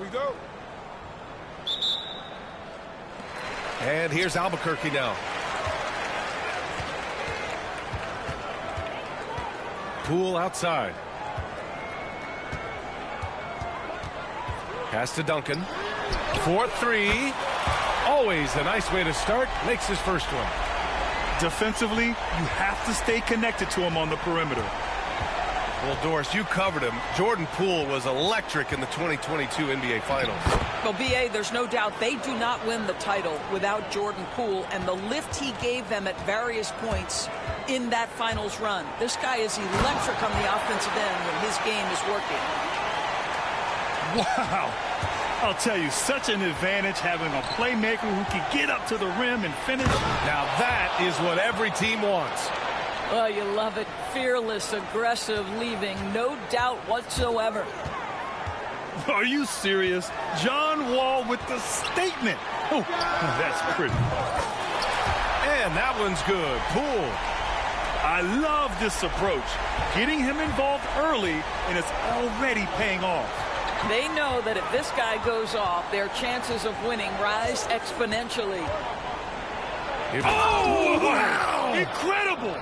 we go. And here's Albuquerque now. Poole outside. Pass to Duncan. 4-3. Always a nice way to start. Makes his first one. Defensively, you have to stay connected to him on the perimeter. Well, Doris, you covered him. Jordan Poole was electric in the 2022 NBA Finals. Well, B.A., there's no doubt they do not win the title without Jordan Poole and the lift he gave them at various points in that finals run. This guy is electric on the offensive end when his game is working. Wow. I'll tell you, such an advantage having a playmaker who can get up to the rim and finish. Now that is what every team wants. Oh, you love it. Fearless, aggressive, leaving. No doubt whatsoever. Are you serious? John Wall with the statement. Oh, that's pretty. And that one's good. Poole. I love this approach. Getting him involved early, and it's already paying off. They know that if this guy goes off, their chances of winning rise exponentially. Oh, wow! Incredible!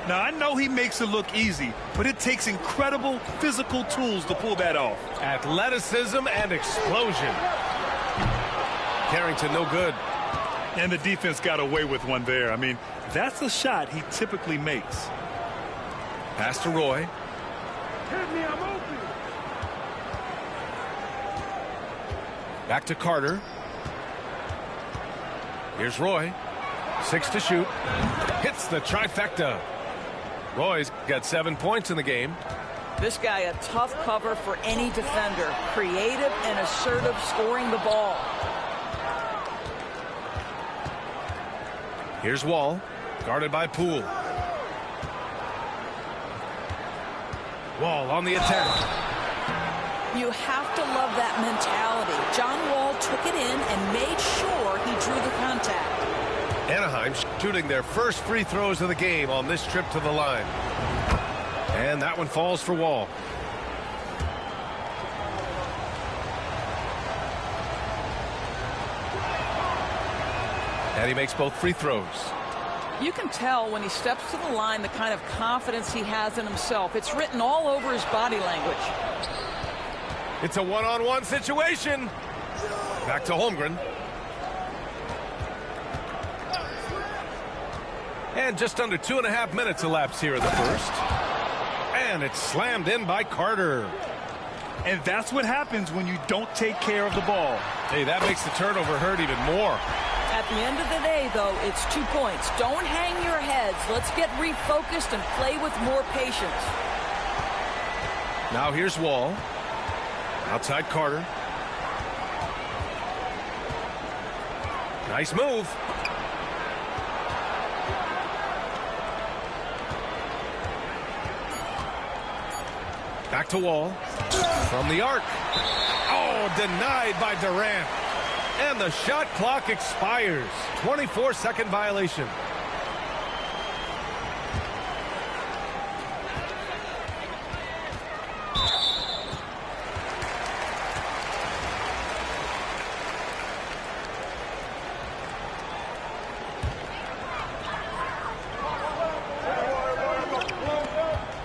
Now, I know he makes it look easy, but it takes incredible physical tools to pull that off. Athleticism and explosion. Carrington, no good. And the defense got away with one there. I mean, that's a shot he typically makes. Pass to Roy. Hit me, I'm open. Back to Carter. Here's Roy. 6 to shoot. Hits the trifecta. Roy's got 7 points in the game. This guy a tough cover for any defender. Creative and assertive scoring the ball. Here's Wall. Guarded by Poole. Wall on the attack. You have to love that mentality. John Wall took it in and made sure he drew the contact. Anaheim shooting their first free throws of the game on this trip to the line. And that one falls for Wall. And he makes both free throws. You can tell when he steps to the line the kind of confidence he has in himself. It's written all over his body language. It's a one-on-one situation. Back to Holmgren. And just under 2.5 minutes elapsed here in the first. And it's slammed in by Carter. And that's what happens when you don't take care of the ball. Hey, that makes the turnover hurt even more. At the end of the day, though, it's 2 points. Don't hang your heads. Let's get refocused and play with more patience. Now here's Wall. Outside Carter. Nice move. Back to Wall. From the arc. Oh, denied by Durant. And the shot clock expires. 24-second violation.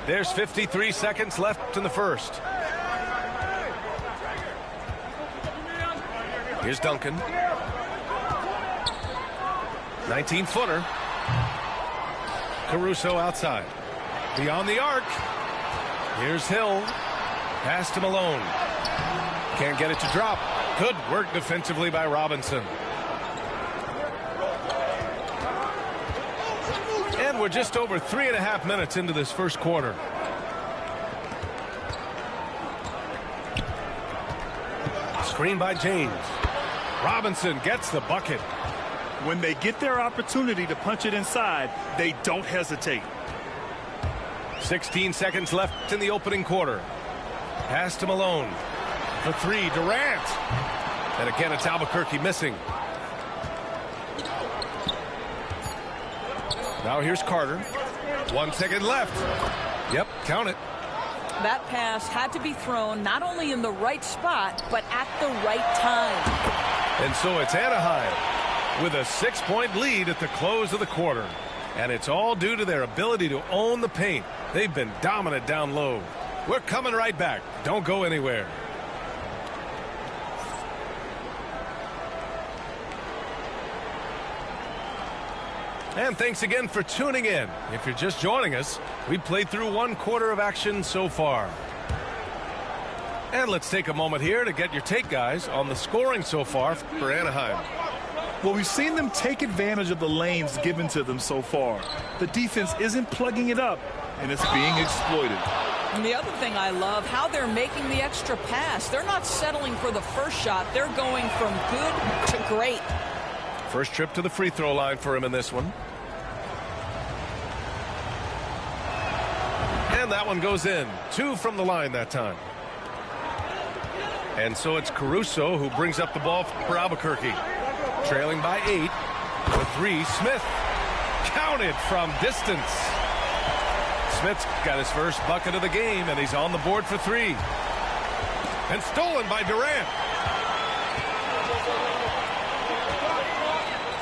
There's 53 seconds left in the first. Here's Duncan. 19-footer. Caruso outside. Beyond the arc. Here's Hill. Pass to Malone. Can't get it to drop. Good work defensively by Robinson. And we're just over 3.5 minutes into this first quarter. Screen by James. Robinson gets the bucket. When they get their opportunity to punch it inside, they don't hesitate. 16 seconds left in the opening quarter. Pass to Malone. For three, Durant. And again, it's Albuquerque missing. Now here's Carter. 1 second left. Yep, count it. That pass had to be thrown not only in the right spot, but at the right time. And so it's Anaheim with a 6-point lead at the close of the quarter. And it's all due to their ability to own the paint. They've been dominant down low. We're coming right back. Don't go anywhere. And thanks again for tuning in. If you're just joining us, we played through 1 quarter of action so far. And let's take a moment here to get your take, guys, on the scoring so far for Anaheim. Well, we've seen them take advantage of the lanes given to them so far. The defense isn't plugging it up, and it's being exploited. And the other thing I love, how they're making the extra pass. They're not settling for the first shot. They're going from good to great. First trip to the free throw line for him in this one. And that one goes in. 2 from the line that time. And so it's Caruso who brings up the ball for Albuquerque. Trailing by 8. For 3, Smith. Counted from distance. Smith's got his first bucket of the game, and he's on the board for 3. And stolen by Durant.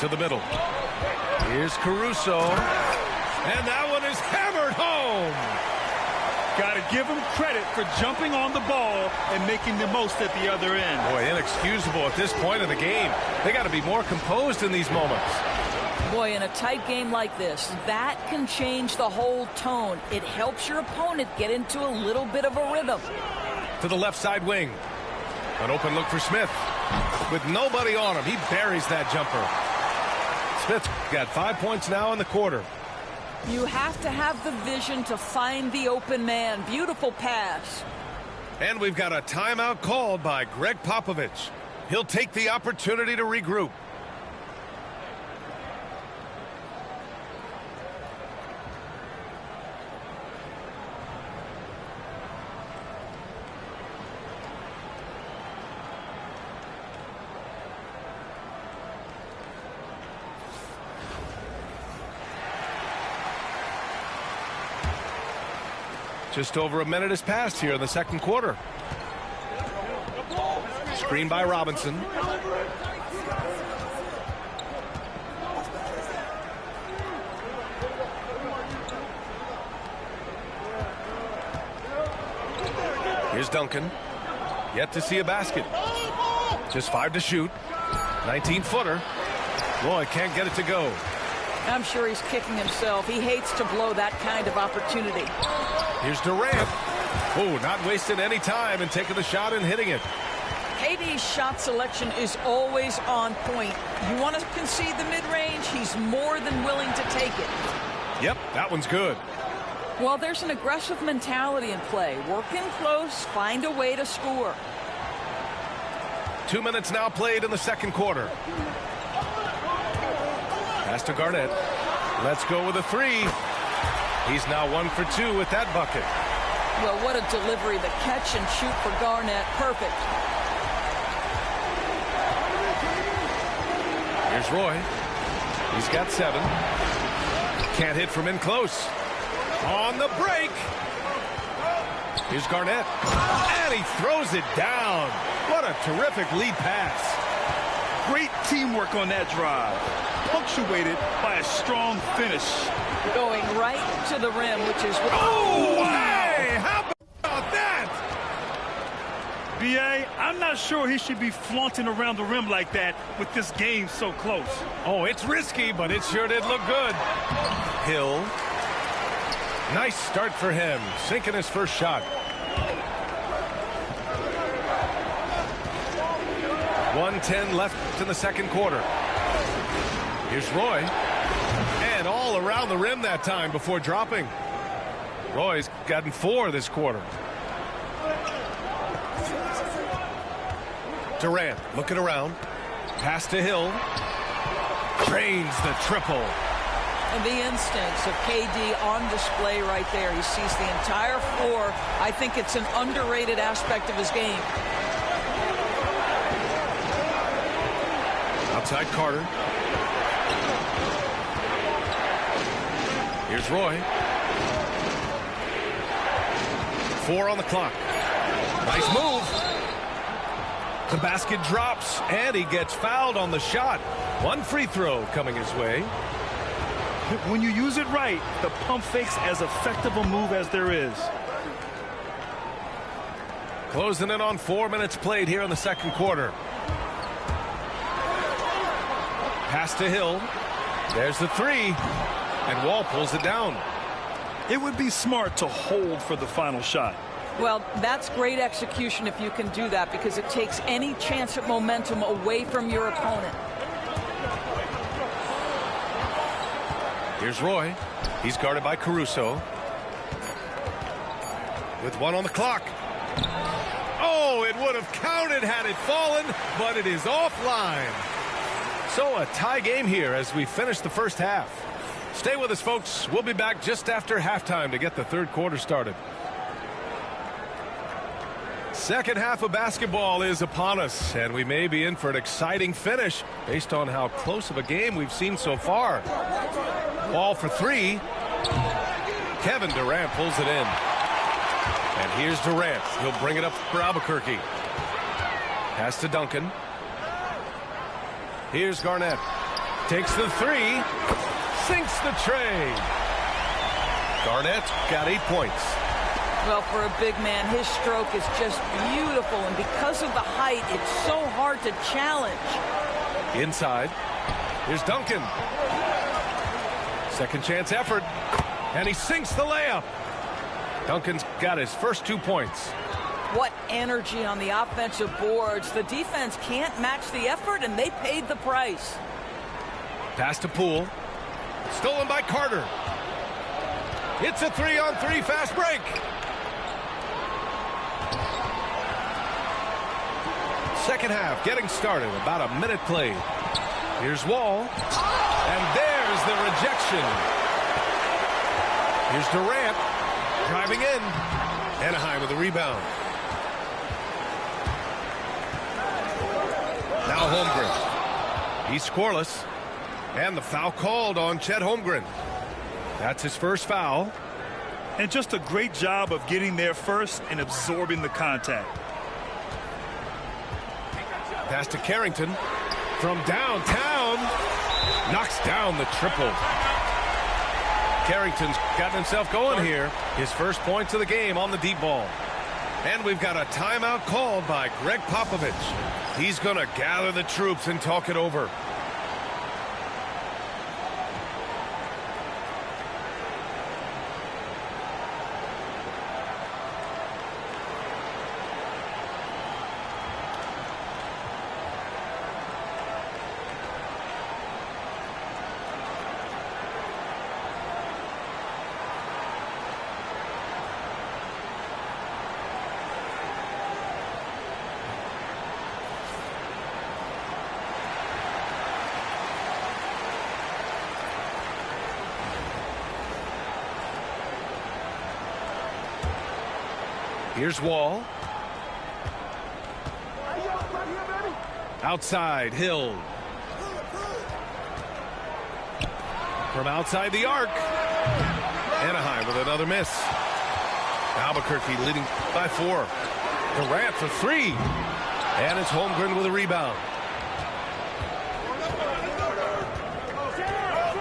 To the middle. Here's Caruso. And that one is hammered home. Got to give him credit for jumping on the ball and making the most at the other end. Boy, inexcusable at this point of the game. They got to be more composed in these moments. Boy, in a tight game like this, that can change the whole tone. It helps your opponent get into a little bit of a rhythm. To the left side wing. An open look for Smith. With nobody on him, he buries that jumper. Smith's got 5 points now in the quarter. You have to have the vision to find the open man. Beautiful pass. And we've got a timeout called by Greg Popovich. He'll take the opportunity to regroup. Just over a minute has passed here in the second quarter. Screen by Robinson. Here's Duncan. Yet to see a basket. Just 5 to shoot. 19-footer. Boy, can't get it to go. I'm sure he's kicking himself. He hates to blow that kind of opportunity. Here's Durant. Oh, not wasting any time and taking the shot and hitting it. KD's shot selection is always on point. You want to concede the mid-range, he's more than willing to take it. Yep, that one's good. Well, there's an aggressive mentality in play. Work in close, find a way to score. 2 minutes now played in the second quarter. Pass to Garnett. Let's go with a 3. He's now 1 for 2 with that bucket. Well, what a delivery. The catch and shoot for Garnett. Perfect. Here's Roy. He's got 7. Can't hit from in close. On the break. Here's Garnett. And he throws it down. What a terrific lead pass. Great teamwork on that drive. Punctuated by a strong finish. Going right to the rim, which is... Oh, hey! How about that? B.A., I'm not sure he should be flaunting around the rim like that with this game so close. Oh, it's risky, but it sure did look good. Hill. Nice start for him. Sinking his first shot. 1:10 left in the second quarter. Here's Roy. And all around the rim that time before dropping. Roy's gotten 4 this quarter. Durant looking around. Pass to Hill. Drains the triple. And the instincts of KD on display right there. He sees the entire floor. I think it's an underrated aspect of his game. Outside Carter. Here's Roy. 4 on the clock. Nice move. The basket drops, and he gets fouled on the shot. 1 free throw coming his way. When you use it right, the pump fake's as effective a move as there is. Closing in on 4 minutes played here in the second quarter. Pass to Hill. There's the 3, and Wall pulls it down. It would be smart to hold for the final shot. Well, that's great execution if you can do that, because it takes any chance at momentum away from your opponent. Here's Roy. He's guarded by Caruso. With 1 on the clock. Oh, it would have counted had it fallen, but it is offline. So a tie game here as we finish the first half. Stay with us, folks. We'll be back just after halftime to get the third quarter started. Second half of basketball is upon us, and we may be in for an exciting finish based on how close of a game we've seen so far. Ball for 3. Kevin Durant pulls it in. And here's Durant. He'll bring it up for Albuquerque. Pass to Duncan. Here's Garnett. Takes the 3. Sinks the tray. Garnett got 8 points. Well, for a big man, his stroke is just beautiful, and because of the height, it's so hard to challenge. Inside. Here's Duncan. Second chance effort, and he sinks the layup. Duncan's got his first 2 points. What energy on the offensive boards. The defense can't match the effort, and they paid the price. Pass to Poole. Stolen by Carter. It's a 3-on-3 fast break. Second half getting started. About a minute played. Here's Wall. And there's the rejection. Here's Durant driving in. Anaheim with the rebound. Now Holmgren. He's scoreless. And the foul called on Chet Holmgren. That's his first foul. And just a great job of getting there first and absorbing the contact. Pass to Carrington from downtown. Knocks down the triple. Carrington's gotten himself going here. His first points of the game on the deep ball. And we've got a timeout called by Greg Popovich. He's going to gather the troops and talk it over. Here's Wall. Outside, Hill. From outside the arc. Anaheim with another miss. Albuquerque leading by 4. Durant for 3. And it's Holmgren with a rebound.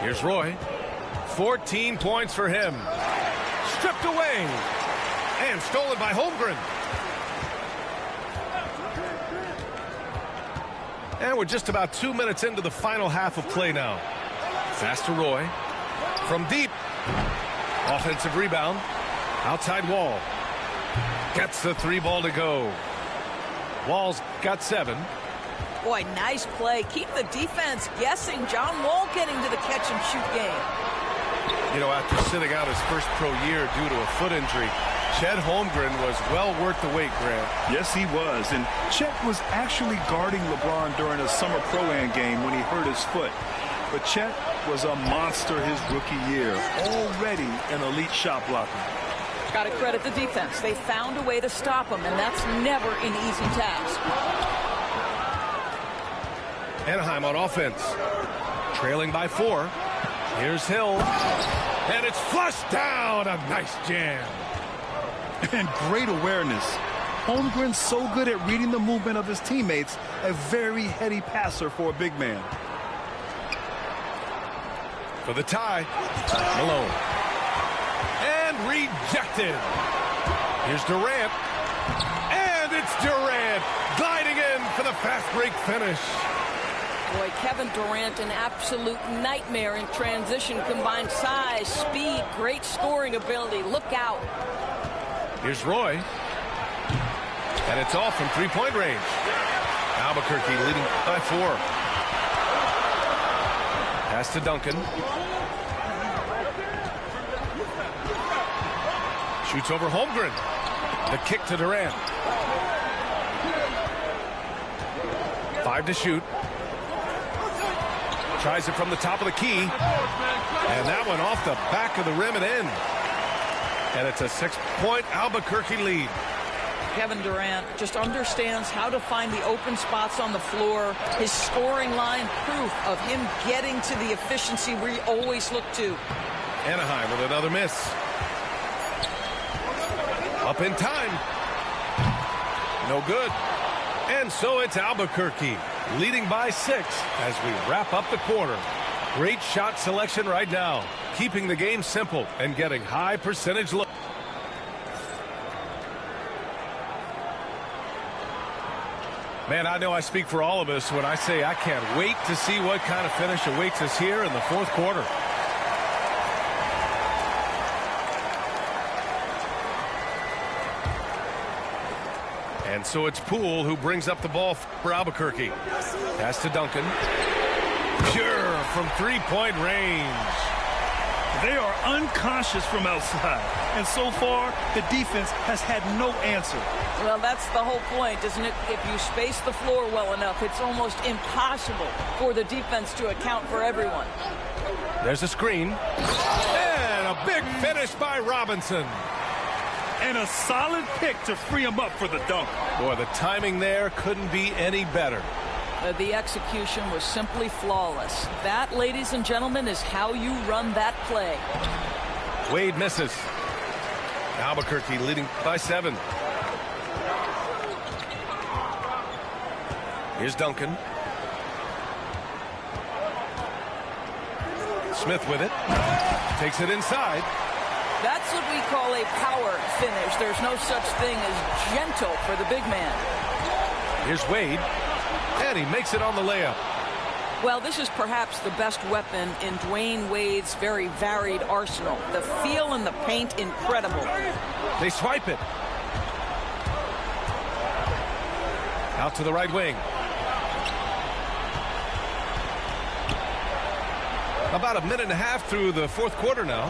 Here's Roy. 14 points for him. Stripped away. And stolen by Holmgren. And we're just about 2 minutes into the final half of play now. Pass to Roy. From deep. Offensive rebound. Outside Wall. Gets the 3 ball to go. Wall's got 7. Boy, nice play. Keep the defense guessing. John Wall getting to the catch-and-shoot game. You know, after sitting out his first pro year due to a foot injury, Chet Holmgren was well worth the wait, Grant. Yes, he was. And Chet was actually guarding LeBron during a summer pro-am game when he hurt his foot. But Chet was a monster his rookie year. Already an elite shot blocker. Got to credit the defense. They found a way to stop him, and that's never an easy task. Anaheim on offense. Trailing by 4. Here's Hill. And it's flushed down. A nice jam. And great awareness. Holmgren's so good at reading the movement of his teammates, a very heady passer for a big man. For the tie, Malone. And rejected. Here's Durant. And it's Durant gliding in for the fast break finish. Boy, Kevin Durant, an absolute nightmare in transition. Combined size, speed, great scoring ability. Look out. Here's Roy. And it's off from three-point range. Albuquerque leading by 4. Pass to Duncan. Shoots over Holmgren. The kick to Durant. 5 to shoot. Tries it from the top of the key. And that one off the back of the rim and in. And it's a 6-point Albuquerque lead. Kevin Durant just understands how to find the open spots on the floor. His scoring line, proof of him getting to the efficiency we always look to. Anaheim with another miss. Up in time. No good. And so it's Albuquerque leading by 6 as we wrap up the quarter. Great shot selection right now, keeping the game simple and getting high percentage look. Man, I know I speak for all of us when I say I can't wait to see what kind of finish awaits us here in the fourth quarter. And so it's Poole who brings up the ball for Albuquerque. Pass to Duncan. Pure from three-point range. They are unconscious from outside. And so far, the defense has had no answer. Well, that's the whole point, isn't it? If you space the floor well enough, it's almost impossible for the defense to account for everyone. There's a screen. And a big finish by Robinson. And a solid pick to free him up for the dunk. Boy, the timing there couldn't be any better. The execution was simply flawless. That, ladies and gentlemen, is how you run that play. Wade misses. Albuquerque leading by 7. Here's Duncan. Smith with it. Takes it inside. That's what we call a power finish. There's no such thing as gentle for the big man. Here's Wade. And he makes it on the layup. Well, this is perhaps the best weapon in Dwayne Wade's very varied arsenal. The feel in the paint, incredible. They swipe it. Out to the right wing. About a minute and a half through the fourth quarter now.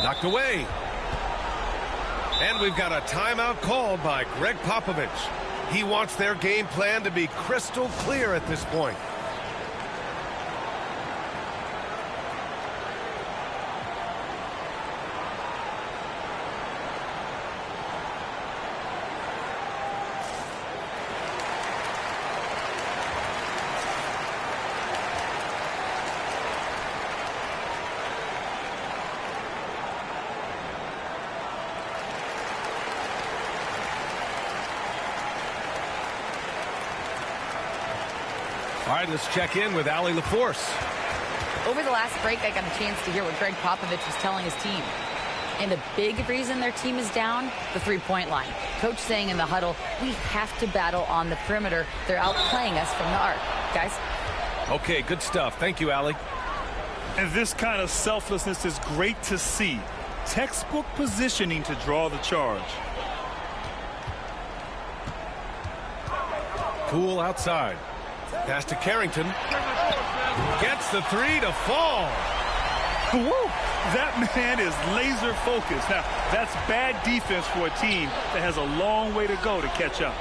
Knocked away. And we've got a timeout called by Greg Popovich. He wants their game plan to be crystal clear at this point. All right, let's check in with Allie LaForce. Over the last break, I got a chance to hear what Greg Popovich was telling his team. And a big reason their team is down, the three-point line. Coach saying in the huddle, we have to battle on the perimeter. They're outplaying us from the arc. Guys? Okay, good stuff. Thank you, Allie. And this kind of selflessness is great to see. Textbook positioning to draw the charge. Poole outside. Pass to Carrington. Gets the three to fall. Woo! That man is laser focused. Now, that's bad defense for a team that has a long way to go to catch up.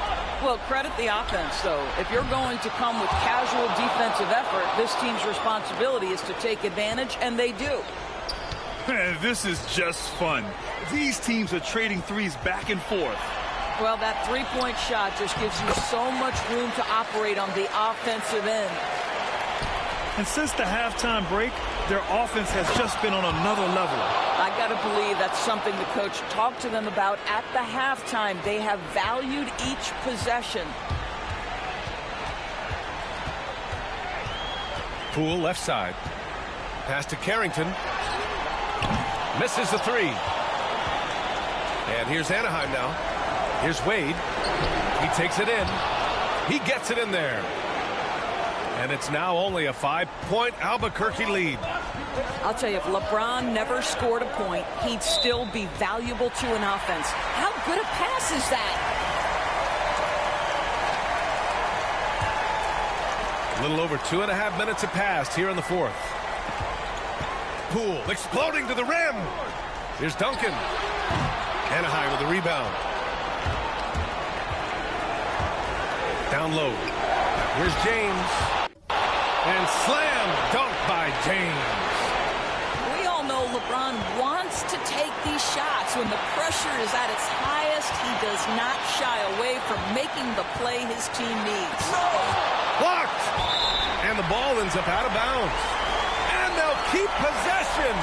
Well, credit the offense, though. If you're going to come with casual defensive effort, this team's responsibility is to take advantage, and they do. Man, this is just fun. These teams are trading threes back and forth. Well, that three-point shot just gives you so much room to operate on the offensive end. And since the halftime break, their offense has just been on another level. I got to believe that's something the coach talked to them about at the halftime. They have valued each possession. Poole left side. Pass to Carrington. Misses the three. And here's Anaheim now. Here's Wade. He takes it in. He gets it in there. And it's now only a 5-point Albuquerque lead. I'll tell you, if LeBron never scored a point, he'd still be valuable to an offense. How good a pass is that? A little over 2.5 minutes have passed here in the fourth. Poole exploding to the rim. Here's Duncan. Anaheim with the rebound. Down low. Here's James. And slam dunk by James. We all know LeBron wants to take these shots. When the pressure is at its highest, he does not shy away from making the play his team needs. Blocked. And the ball ends up out of bounds. And they'll keep possession.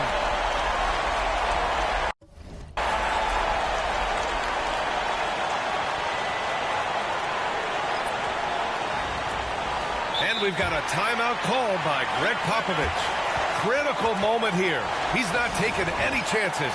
And we've got a timeout called by Greg Popovich. Critical moment here. He's not taking any chances.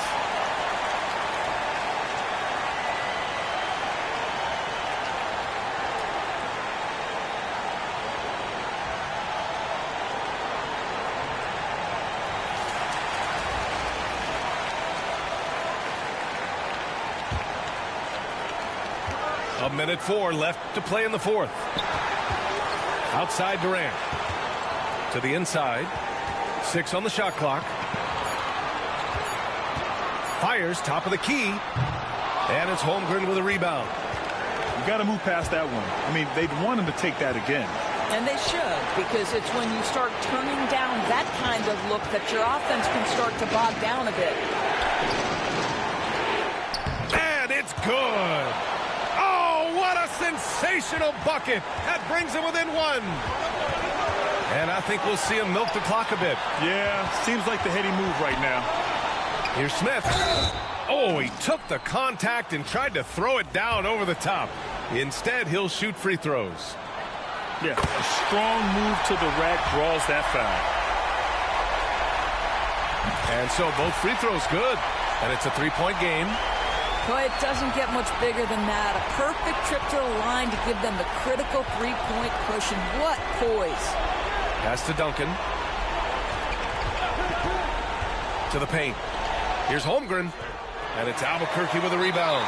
A minute 4 left to play in the fourth. Outside Durant. To the inside. 6 on the shot clock. Fires top of the key. And it's Holmgren with a rebound. You got to move past that one. I mean, they'd want him to take that again. And they should, because it's when you start turning down that kind of look that your offense can start to bog down a bit. And it's good. Oh, what a sensational bucket. That brings him within 1. And I think we'll see him milk the clock a bit. Yeah, seems like the heady move right now. Here's Smith. Oh, he took the contact and tried to throw it down over the top. Instead, he'll shoot free throws. Yeah, a strong move to the rack draws that foul. And so both free throws good. And it's a 3-point game. Boy, it doesn't get much bigger than that. A perfect trip to the line to give them the critical 3-point cushion. What poise. Pass to Duncan. To the paint. Here's Holmgren. And it's Albuquerque with a rebound.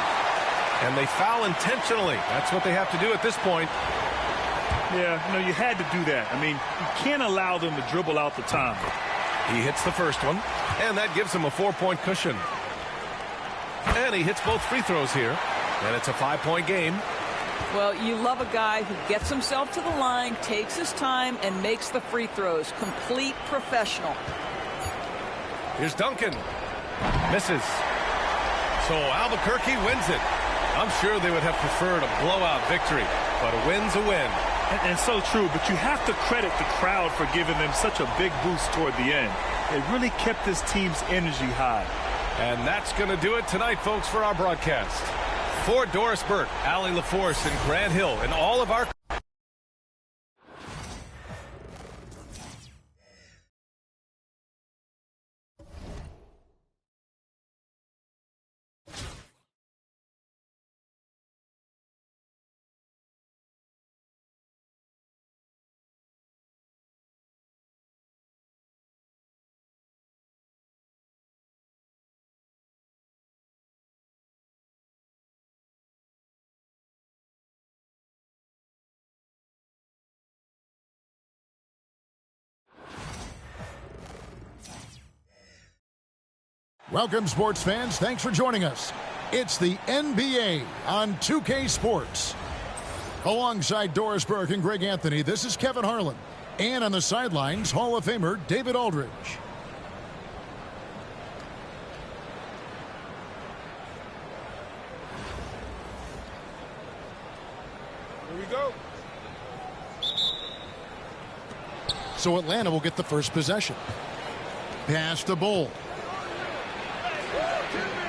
And they foul intentionally. That's what they have to do at this point. Yeah, you had to do that. I mean, you can't allow them to dribble out the time. He hits the first one. And that gives him a 4-point cushion. And he hits both free throws here. And it's a 5-point game. Well, you love a guy who gets himself to the line, takes his time, and makes the free throws. Complete professional. Here's Duncan. Misses. So Albuquerque wins it. I'm sure they would have preferred a blowout victory, but a win's a win. And so true, but you have to credit the crowd for giving them such a big boost toward the end. It really kept this team's energy high. And that's going to do it tonight, folks, for our broadcast. For Doris Burke, Allie LaForce, and Grant Hill, and all of our... Welcome, sports fans. Thanks for joining us. It's the NBA on 2K Sports. Alongside Doris Burke and Greg Anthony, this is Kevin Harlan. And on the sidelines, Hall of Famer David Aldridge. Here we go. So Atlanta will get the first possession. Pass to Bull.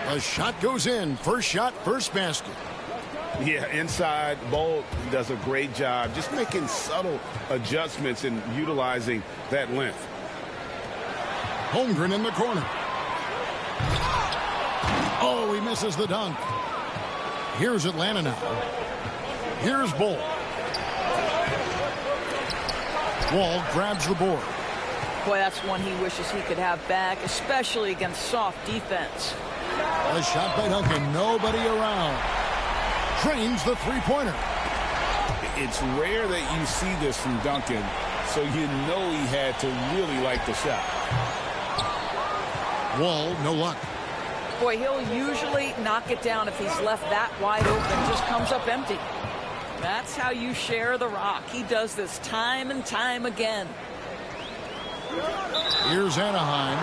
A shot goes in. First shot, first basket. Yeah, inside, Bull does a great job just making subtle adjustments and utilizing that length. Holmgren in the corner. Oh, he misses the dunk. Here's Atlanta now. Here's Bull. Wall grabs the board. Boy, that's one he wishes he could have back, especially against soft defense. A shot by Duncan. Nobody around. Drains the three-pointer. It's rare that you see this from Duncan, so you know he had to really like the shot. Wall, no luck. Boy, he'll usually knock it down if he's left that wide open. Just comes up empty. That's how you share the rock. He does this time and time again. Here's Anaheim.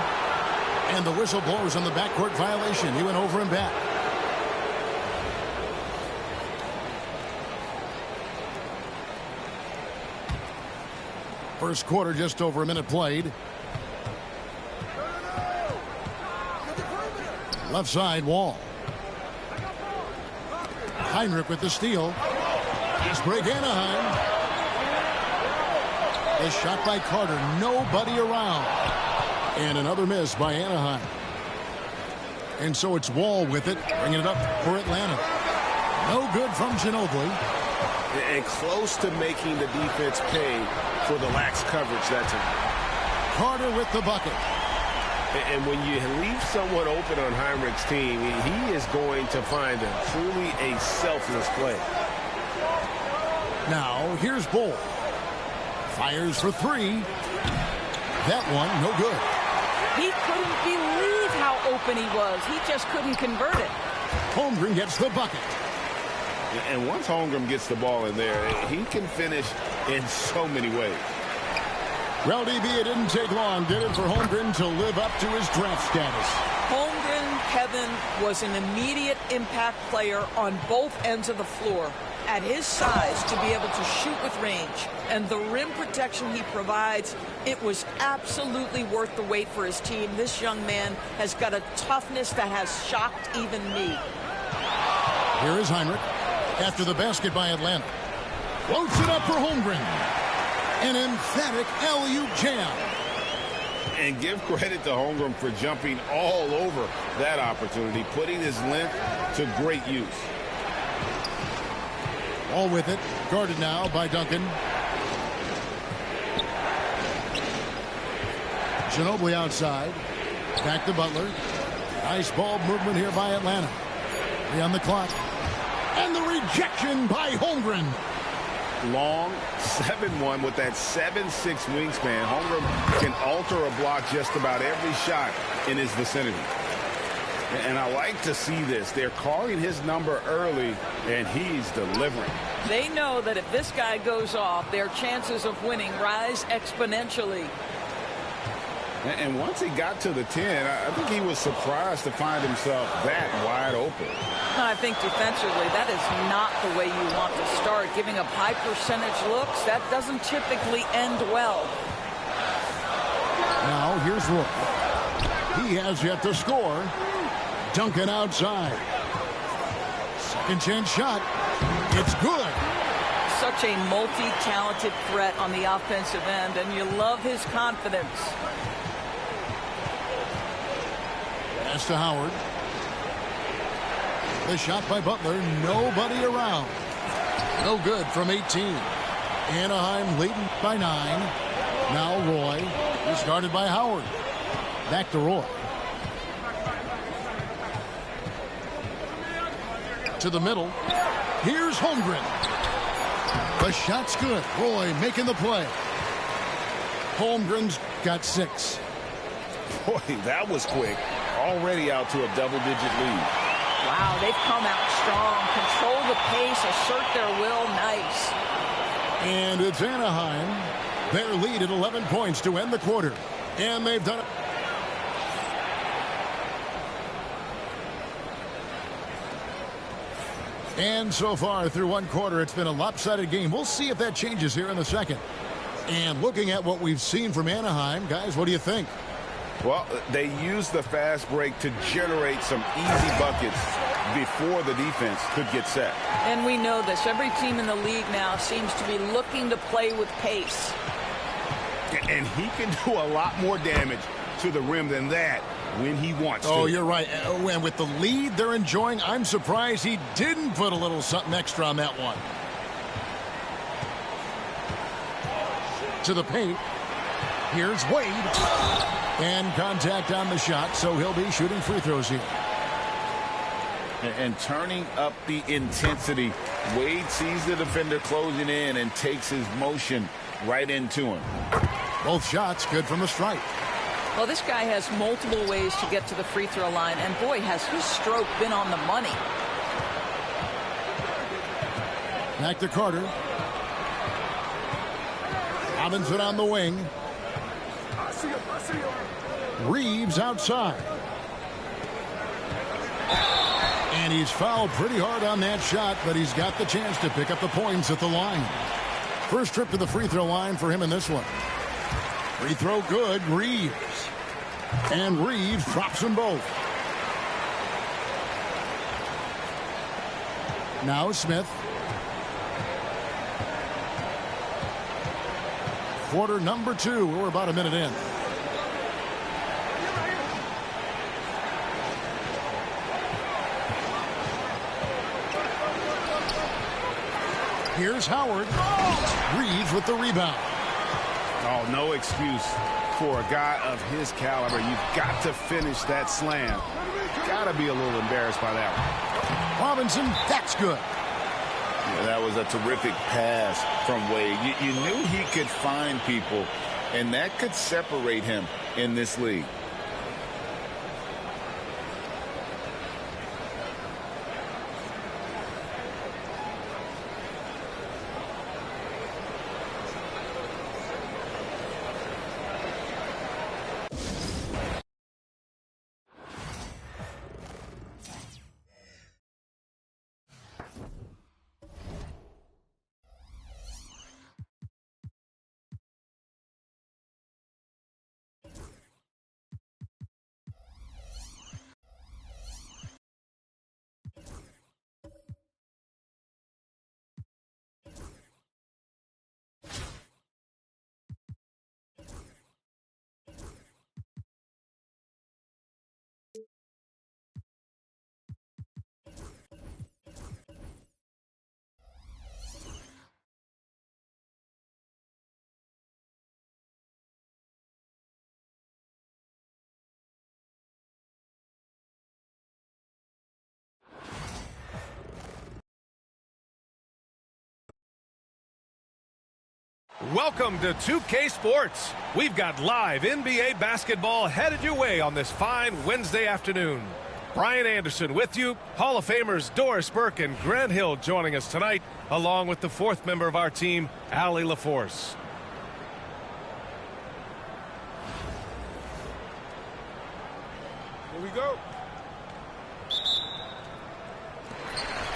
And the whistle blows on the backcourt violation. He went over and back. First quarter, just over a minute played. Left side, Wall. Heinrich with the steal. Just break Anaheim. The shot by Carter. Nobody around. And another miss by Anaheim. And so it's Wall with it, bringing it up for Atlanta. No good from Ginobili. And close to making the defense pay for the lax coverage that time. Carter with the bucket. And when you leave someone open on Heinrich's team, he is going to find truly a selfless play. Now, here's Bull. Fires for three. That one, no good. He couldn't believe how open he was. He just couldn't convert it. Holmgren gets the bucket. And once Holmgren gets the ball in there, he can finish in so many ways. Well, DB, it didn't take long, did it, for Holmgren to live up to his draft status? Holmgren, Kevin, was an immediate impact player on both ends of the floor. At his size, to be able to shoot with range and the rim protection he provides, it was absolutely worth the wait for his team. This young man has got a toughness that has shocked even me. Here is Heinrich after the basket by Atlanta. Floats it up for Holmgren. An emphatic alley-oop jam. And give credit to Holmgren for jumping all over that opportunity, putting his length to great use. All with it, guarded now by Duncan. Ginobili outside. Back to Butler. Nice ball movement here by Atlanta. 3 on the clock. And the rejection by Holmgren. Long 7-1 with that 7'6" wingspan. Holmgren can alter a block just about every shot in his vicinity. And I like to see this. They're calling his number early, and he's delivering. They know that if this guy goes off, their chances of winning rise exponentially. And once he got to the 10, I think he was surprised to find himself that wide open. I think defensively, that is not the way you want to start. Giving up high percentage looks, that doesn't typically end well. Now, here's Roy. He has yet to score. Duncan outside. Second chance shot. It's good. Such a multi-talented threat on the offensive end, and you love his confidence. Pass to Howard. The shot by Butler. Nobody around. No good from 18. Anaheim leading by 9. Now Roy. He's guarded by Howard. Back to Roy. To the middle. Here's Holmgren. The shot's good. Roy making the play. Holmgren's got 6. Boy, that was quick. Already out to a double-digit lead. Wow, they've come out strong. Control the pace, assert their will. Nice. And it's Anaheim. Their lead at 11 points to end the quarter. And they've done it. And so far through one quarter, it's been a lopsided game. We'll see if that changes here in the second. And looking at what we've seen from Anaheim, guys, what do you think? Well, they used the fast break to generate some easy buckets before the defense could get set. And we know this. Every team in the league now seems to be looking to play with pace. And he can do a lot more damage to the rim than that when he wants to. Oh, you're right. And with the lead they're enjoying, I'm surprised he didn't put a little something extra on that one. To the paint. Here's Wade. And contact on the shot, so he'll be shooting free throws here. And turning up the intensity, Wade sees the defender closing in and takes his motion right into him. Both shots good from the stripe. Well, this guy has multiple ways to get to the free throw line, and boy, has his stroke been on the money. Back to Carter. Robinson on the wing. Reeves outside. And he's fouled pretty hard on that shot, but he's got the chance to pick up the points at the line. First trip to the free throw line for him in this one. Free throw good, Reeves. And Reeves drops them both. Now Smith. Quarter number 2. We're about a minute in. Here's Howard. Reeves with the rebound. Oh, no excuse for a guy of his caliber. You've got to finish that slam. Got to be a little embarrassed by that one. Robinson, that's good. Yeah, that was a terrific pass from Wade. You knew he could find people, and that could separate him in this league. Welcome to 2K Sports. We've got live NBA basketball headed your way on this fine Wednesday afternoon. Brian Anderson with you. Hall of Famers Doris Burke and Grant Hill joining us tonight, along with the fourth member of our team, Allie LaForce. Here we go.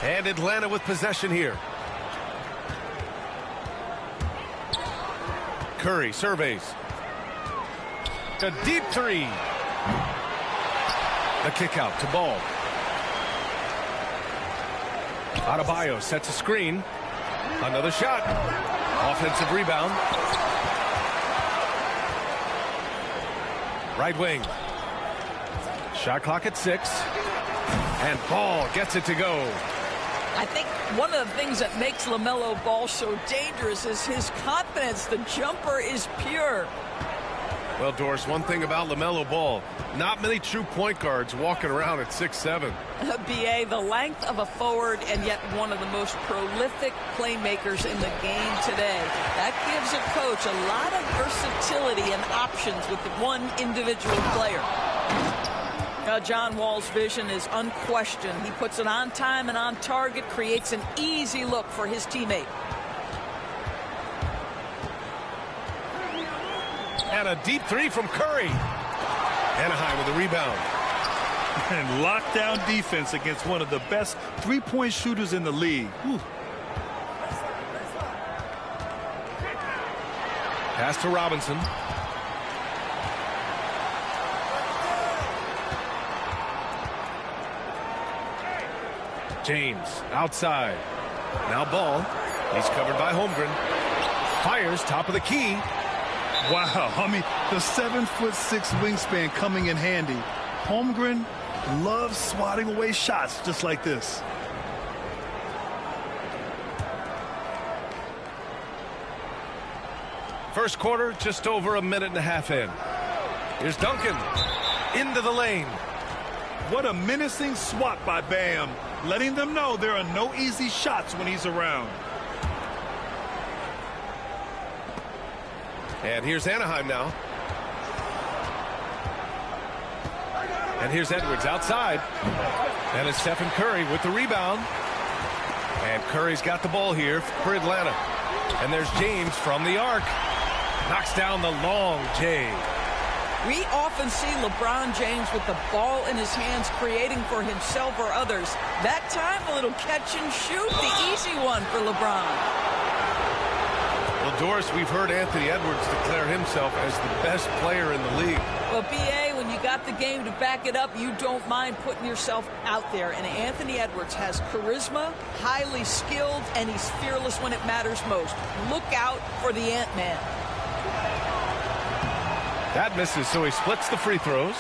And Atlanta with possession here. Curry surveys. A deep three. The kick out to Ball. Adebayo sets a screen. Another shot. Offensive rebound. Right wing. Shot clock at 6. And Ball gets it to go. I think one of the things that makes LaMelo Ball so dangerous is his confidence. The jumper is pure. Well, Doris, one thing about LaMelo Ball, not many true point guards walking around at 6'7". BA, the length of a forward and yet one of the most prolific playmakers in the game today. That gives a coach a lot of versatility and options with one individual player. John Wall's vision is unquestioned. He puts it on time and on target, creates an easy look for his teammate. And a deep three from Curry. Anaheim with the rebound. And lockdown defense against one of the best three-point shooters in the league. Whew. Pass to Robinson. James outside. Now ball. He's covered by Holmgren. Fires top of the key. Wow, I mean, the 7'6" wingspan coming in handy. Holmgren loves swatting away shots just like this. First quarter, just over a minute and a half in. Here's Duncan into the lane. What a menacing swat by Bam, letting them know there are no easy shots when he's around. And here's Anaheim now. And here's Edwards outside. And it's Stephen Curry with the rebound. And Curry's got the ball here for Atlanta. And there's James from the arc. Knocks down the long J. We often see LeBron James with the ball in his hands, creating for himself or others. That time, a little catch and shoot, the easy one for LeBron. Well, Doris, we've heard Anthony Edwards declare himself as the best player in the league. Well, B.A., when you got the game to back it up, you don't mind putting yourself out there. And Anthony Edwards has charisma, highly skilled, and he's fearless when it matters most. Look out for the Ant-Man. That misses, so he splits the free throws.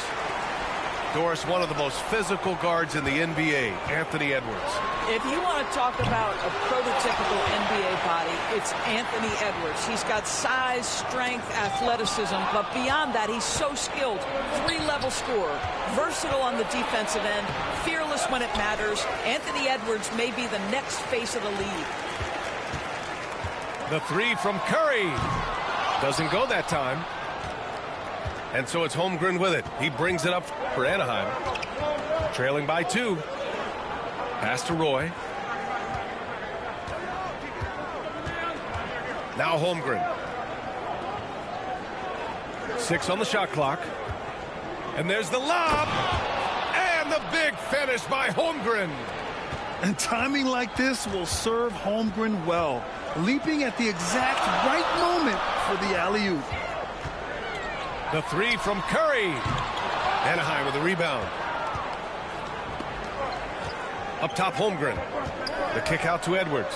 Doris, one of the most physical guards in the NBA, Anthony Edwards. If you want to talk about a prototypical NBA body, it's Anthony Edwards. He's got size, strength, athleticism, but beyond that, he's so skilled. Three-level scorer, versatile on the defensive end, fearless when it matters. Anthony Edwards may be the next face of the league. The three from Curry. Doesn't go that time. And so it's Holmgren with it. He brings it up for Anaheim. Trailing by 2. Pass to Roy. Now Holmgren. 6 on the shot clock. And there's the lob. And the big finish by Holmgren. And timing like this will serve Holmgren well. Leaping at the exact right moment for the alley-oop. The three from Curry. Anaheim with the rebound. Up top, Holmgren. The kick out to Edwards.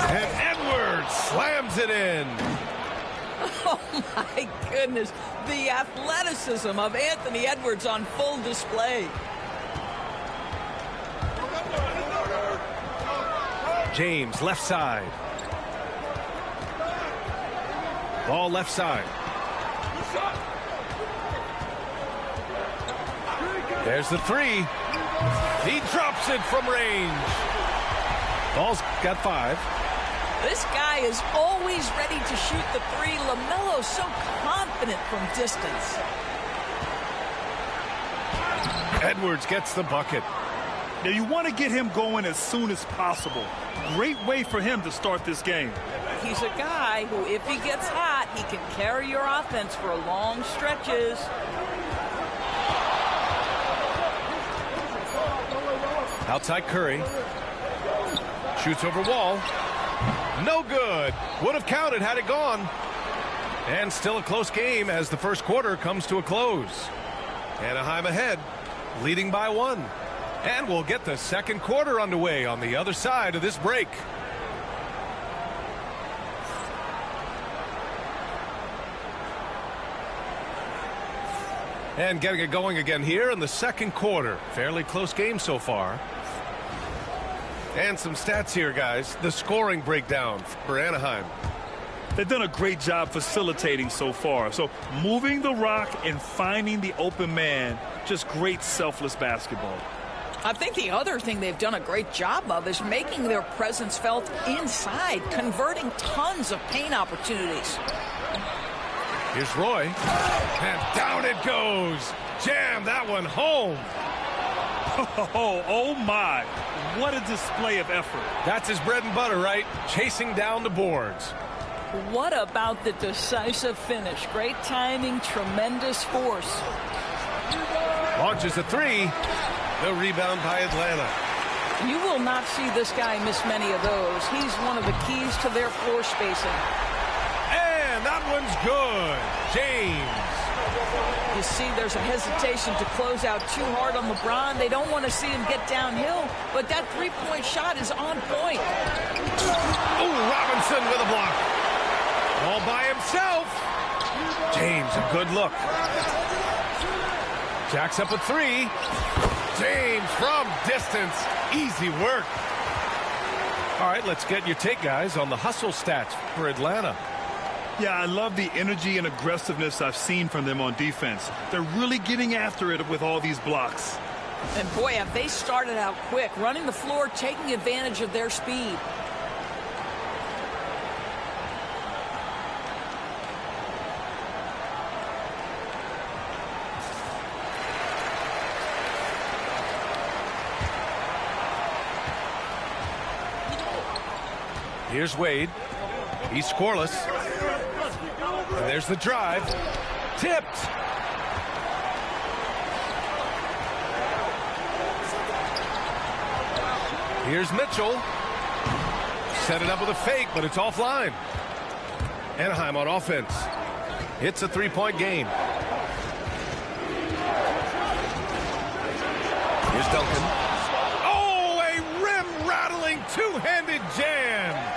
And Edwards slams it in. Oh, my goodness. The athleticism of Anthony Edwards on full display. James, left side. Ball left side. There's the three. He drops it from range. Ball's got 5. This guy is always ready to shoot the three. LaMelo's so confident from distance. Edwards gets the bucket. Now you want to get him going as soon as possible. Great way for him to start this game. He's a guy who, if he gets hot, he can carry your offense for long stretches. Outside Curry. Shoots over wall. No good. Would have counted had it gone. And still a close game as the first quarter comes to a close. Anaheim ahead, leading by 1. And we'll get the second quarter underway on the other side of this break. And getting it going again here in the second quarter. Fairly close game so far. And some stats here, guys. The scoring breakdown for Anaheim. They've done a great job facilitating so far. So moving the rock and finding the open man, just great selfless basketball. I think the other thing they've done a great job of is making their presence felt inside, converting tons of paint opportunities. Here's Roy. And down it goes. Jam that one home. Oh my. What a display of effort. That's his bread and butter, right? Chasing down the boards. What about the decisive finish? Great timing, tremendous force. Launches a 3. The rebound by Atlanta. You will not see this guy miss many of those. He's one of the keys to their floor spacing. one's good. James. You see, there's a hesitation to close out too hard on LeBron. They don't want to see him get downhill, but that three-point shot is on point. Oh, Robinson with a block. All by himself. James, a good look. Jacks up a three. James from distance. Easy work. All right, let's get your take, guys, on the hustle stats for Atlanta. Yeah, I love the energy and aggressiveness I've seen from them on defense. They're really getting after it with all these blocks. And boy, have they started out quick, running the floor, taking advantage of their speed. Here's Wade. He's scoreless. And there's the drive. Tipped. Here's Mitchell. Set it up with a fake, but it's offline. Anaheim on offense. It's a three-point game. Here's Duncan. Oh, a rim-rattling two-handed jam.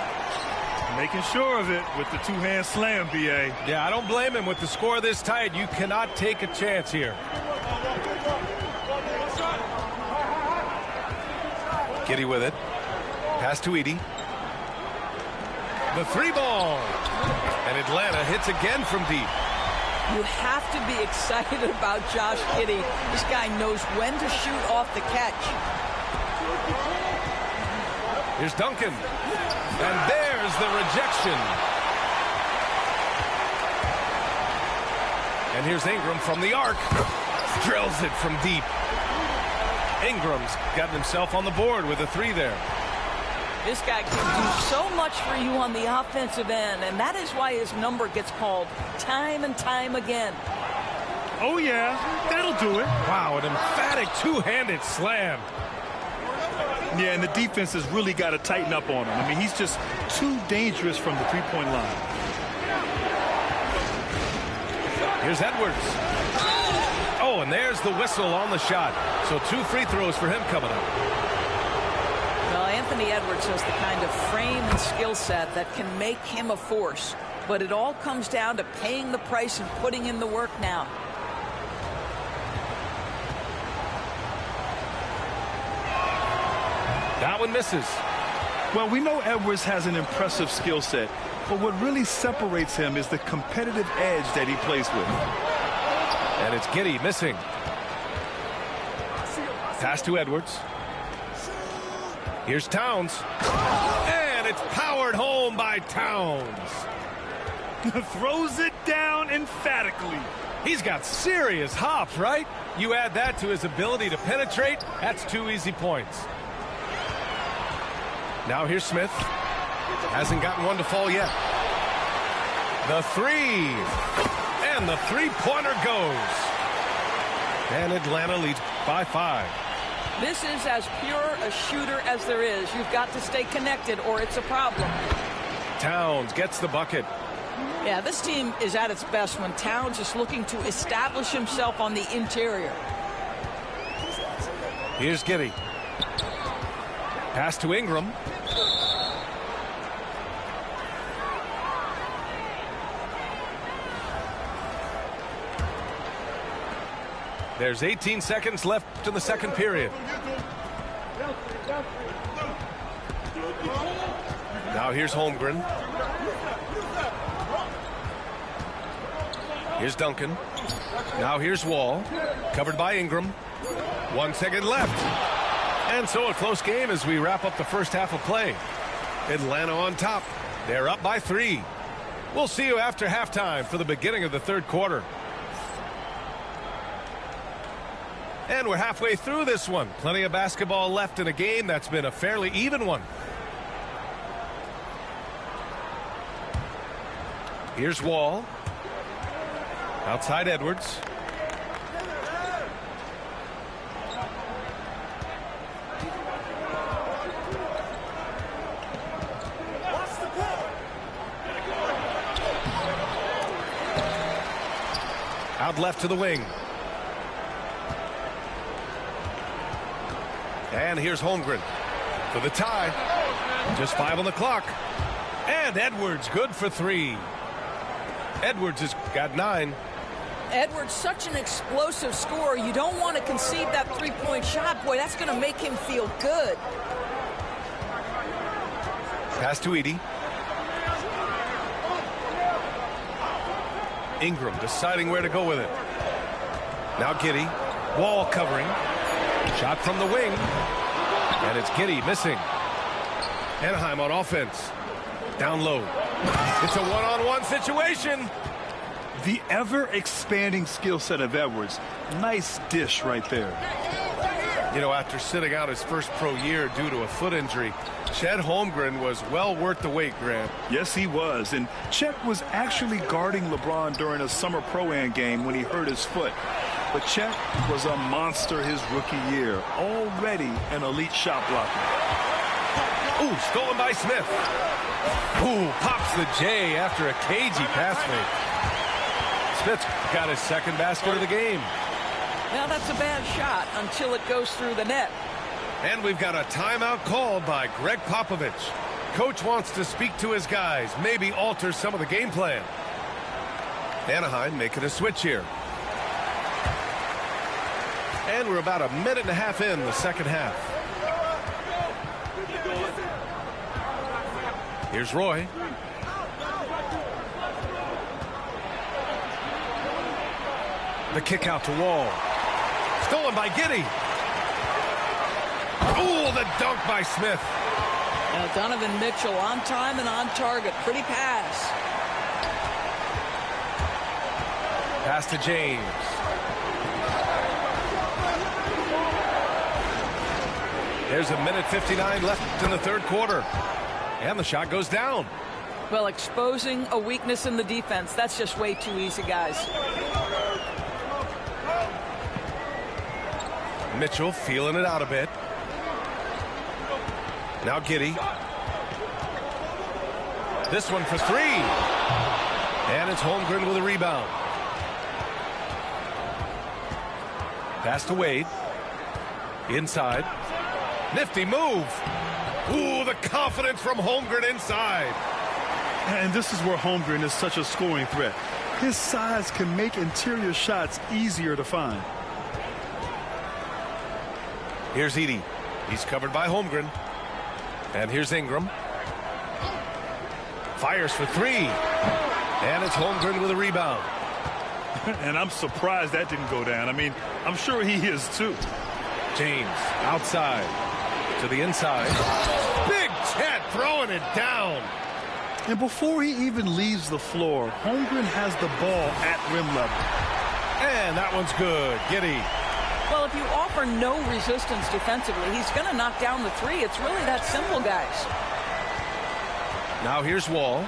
Making sure of it with the two-hand slam, B.A. Yeah, I don't blame him. With the score this tight, you cannot take a chance here. Giddy with it. Pass to Edey. The three ball. And Atlanta hits again from deep. You have to be excited about Josh Giddey. This guy knows when to shoot off the catch. Here's Duncan. And there's the rejection. And here's Ingram from the arc. Drills it from deep. Ingram's gotten himself on the board with a three there. This guy can do so much for you on the offensive end, and that is why his number gets called time and time again. Oh, yeah, that'll do it. Wow, an emphatic two-handed slam. Yeah, and the defense has really got to tighten up on him. I mean, he's just too dangerous from the three-point line. Here's Edwards. Oh, and there's the whistle on the shot. So 2 free throws for him coming up. Well, Anthony Edwards has the kind of frame and skill set that can make him a force. But it all comes down to paying the price and putting in the work now. That one misses. Well, we know Edwards has an impressive skill set, but what really separates him is the competitive edge that he plays with. And it's Giddey missing. Pass to Edwards. Here's Towns. And it's powered home by Towns. Throws it down emphatically. He's got serious hops, right? You add that to his ability to penetrate, that's 2 easy points. Now here's Smith. Hasn't gotten one to fall yet. The three. And the three-pointer goes. And Atlanta leads by 5. This is as pure a shooter as there is. You've got to stay connected or it's a problem. Towns gets the bucket. Yeah, this team is at its best when Towns is looking to establish himself on the interior. Here's Giddey. Pass to Ingram. There's 18 seconds left in the second period. Now here's Holmgren. Here's Duncan. Now here's Wall. Covered by Ingram. 1 second left. And so a close game as we wrap up the first half of play. Atlanta on top. They're up by 3. We'll see you after halftime for the beginning of the third quarter. And we're halfway through this one. Plenty of basketball left in a game that's been a fairly even one. Here's Wall. Outside Edwards. Out left to the wing. And here's Holmgren for the tie. Just 5 on the clock. And Edwards good for 3. Edwards has got 9. Edwards, such an explosive scorer. You don't want to concede that three-point shot. Boy, that's going to make him feel good. Pass to Edey. Ingram deciding where to go with it. Now Giddey. Wall covering. Shot from the wing. And it's Giddey missing. Anaheim on offense. Down low. It's a one-on-one situation. The ever-expanding skill set of Edwards. Nice dish right there. You know, after sitting out his first pro year due to a foot injury, Chet Holmgren was well worth the wait, Grant. Yes, he was. And Chet was actually guarding LeBron during a summer pro-am game when he hurt his foot. But Chet was a monster his rookie year. Already an elite shot blocker. Ooh, stolen by Smith. Ooh, pops the J after a cagey pass fake. Smith's got his second basket of the game. Now that's a bad shot until it goes through the net. And we've got a timeout called by Greg Popovich. Coach wants to speak to his guys, maybe alter some of the game plan. Anaheim making a switch here. And we're about a minute and a half in the second half. Here's Roy. The kick out to Wall. Stolen by Giddey. Ooh, the dunk by Smith. Now Donovan Mitchell on time and on target. Pretty pass. Pass to James. There's a minute 59 left in the third quarter. And the shot goes down. Well, exposing a weakness in the defense, that's just way too easy, guys. Mitchell feeling it out a bit. Now Giddey. This one for 3. And it's Holmgren with a rebound. Pass to Wade. Inside. Nifty move. Ooh, the confidence from Holmgren inside. And this is where Holmgren is such a scoring threat. His size can make interior shots easier to find. Here's Edey. He's covered by Holmgren. And here's Ingram. Fires for 3. And it's Holmgren with a rebound. And I'm surprised that didn't go down. I mean, I'm sure he is too. James outside to the inside. Big Chet throwing it down. And before he even leaves the floor, Holmgren has the ball at rim level. And that one's good. Giddey. Well, if you offer no resistance defensively, he's going to knock down the 3. It's really that simple, guys. Now here's Wall.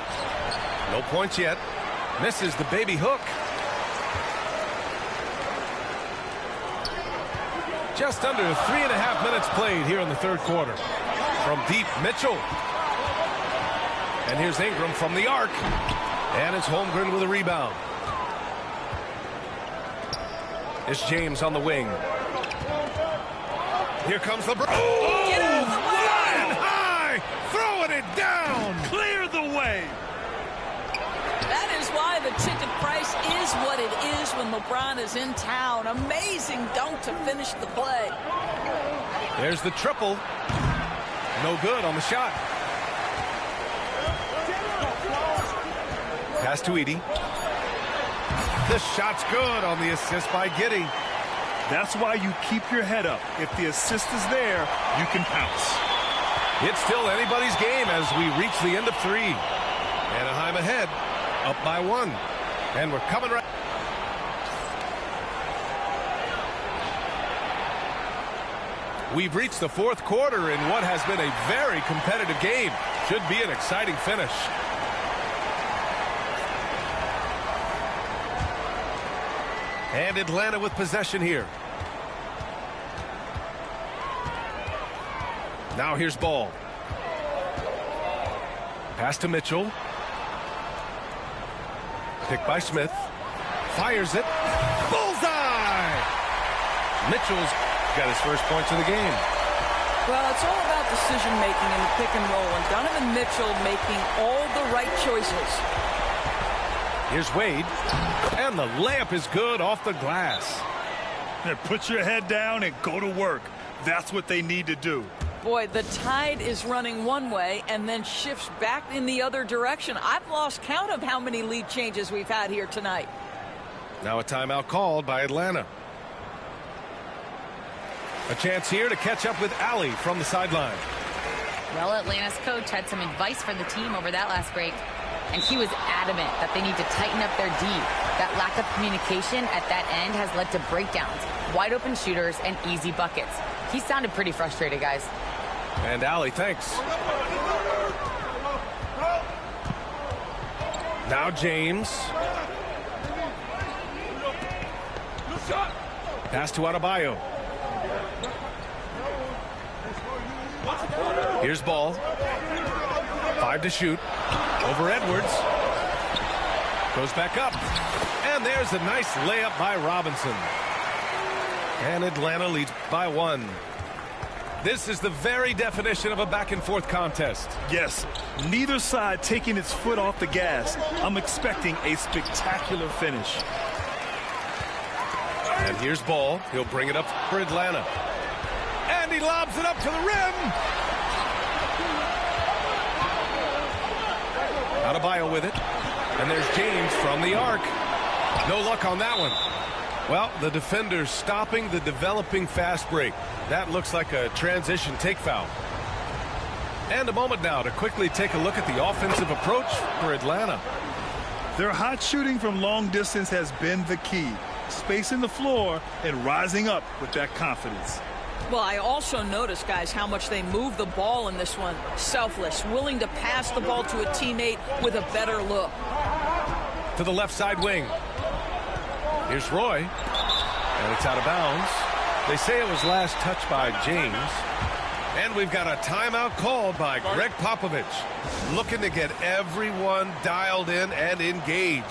No points yet. Misses the baby hook. Just under 3.5 minutes played here in the third quarter. From deep, Mitchell. And here's Ingram from the arc. And it's Holmgren with a rebound. It's James on the wing. Here comes LeBron. Oh, get out of the way! Flying high, throwing it down. Clear the way. That is why the ticket price is what it is when LeBron is in town. Amazing dunk to finish the play. There's the triple. No good on the shot. Pass to Edey. This shot's good on the assist by Giddey. That's why you keep your head up. If the assist is there, you can pounce. It's still anybody's game as we reach the end of 3. Anaheim ahead, up by 1. And we're coming right. We've reached the fourth quarter in what has been a very competitive game. Should be an exciting finish. And Atlanta with possession here. Now here's Ball. Pass to Mitchell. Picked by Smith. Fires it. Mitchell's got his first points of the game. Well, it's all about decision-making in the pick and roll, and Donovan Mitchell making all the right choices. Here's Wade, and the layup is good off the glass. Put your head down and go to work. That's what they need to do. Boy, the tide is running one way and then shifts back in the other direction. I've lost count of how many lead changes we've had here tonight. Now a timeout called by Atlanta. A chance here to catch up with Allie from the sideline. Well, Atlanta's coach had some advice for the team over that last break, and he was adamant that they need to tighten up their D. That lack of communication at that end has led to breakdowns, wide open shooters, and easy buckets. He sounded pretty frustrated, guys. And Allie, thanks. Now James. Pass to Adebayo. Here's Ball. 5 to shoot. Over Edwards. Goes back up. And there's a nice layup by Robinson. And Atlanta leads by 1. This is the very definition of a back-and-forth contest. Yes, neither side taking its foot off the gas. I'm expecting a spectacular finish. And here's Ball. He'll bring it up for Atlanta. And he lobs it up to the rim. Adebayo with it. And there's James from the arc. No luck on that one. Well, the defender's stopping the developing fast break. That looks like a transition take foul. And a moment now to quickly take a look at the offensive approach for Atlanta. Their hot shooting from long distance has been the key. Spacing the floor and rising up with that confidence. Well, I also noticed, guys, how much they move the ball in this one. Selfless, willing to pass the ball to a teammate with a better look. To the left side wing. Here's Roy. And it's out of bounds. They say it was last touched by James. And we've got a timeout called by Greg Popovich. Looking to get everyone dialed in and engaged.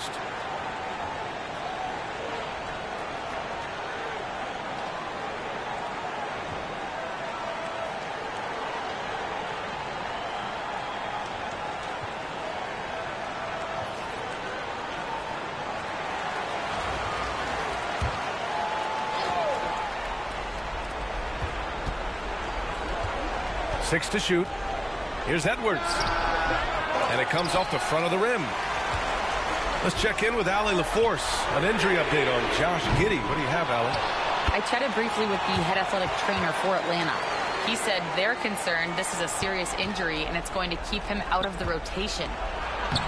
Six to shoot. Here's Edwards. And it comes off the front of the rim. Let's check in with Allie LaForce. An injury update on Josh Giddey. What do you have, Allie? I chatted briefly with the head athletic trainer for Atlanta. He said they're concerned this is a serious injury and it's going to keep him out of the rotation.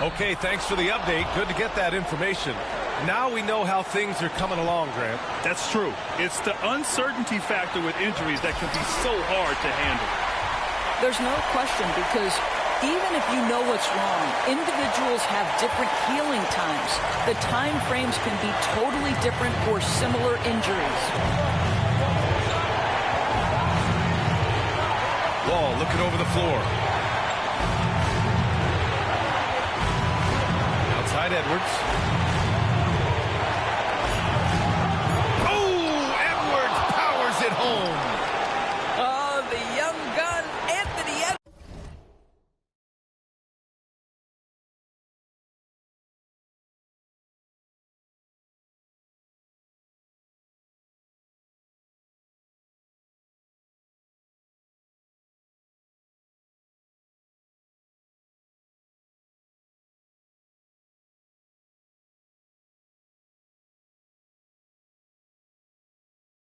Okay, thanks for the update. Good to get that information. Now we know how things are coming along, Grant. That's true. It's the uncertainty factor with injuries that can be so hard to handle. There's no question, because even if you know what's wrong, individuals have different healing times. The time frames can be totally different for similar injuries. Wall looking over the floor. Outside Edwards. Oh, Edwards powers it home. Oh, the young gun, Anthony Edwards.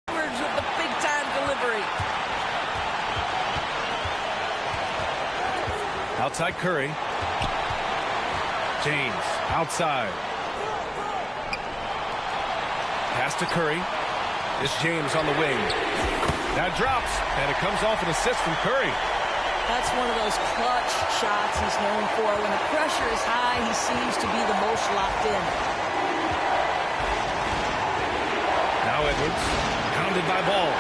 With the big-time delivery. Outside Curry. James outside. Pass to Curry. It's James on the wing. That drops, and it comes off an assist from Curry. That's one of those clutch shots he's known for. When the pressure is high, he seems to be the most locked in. Now Edwards, pounded by Ball.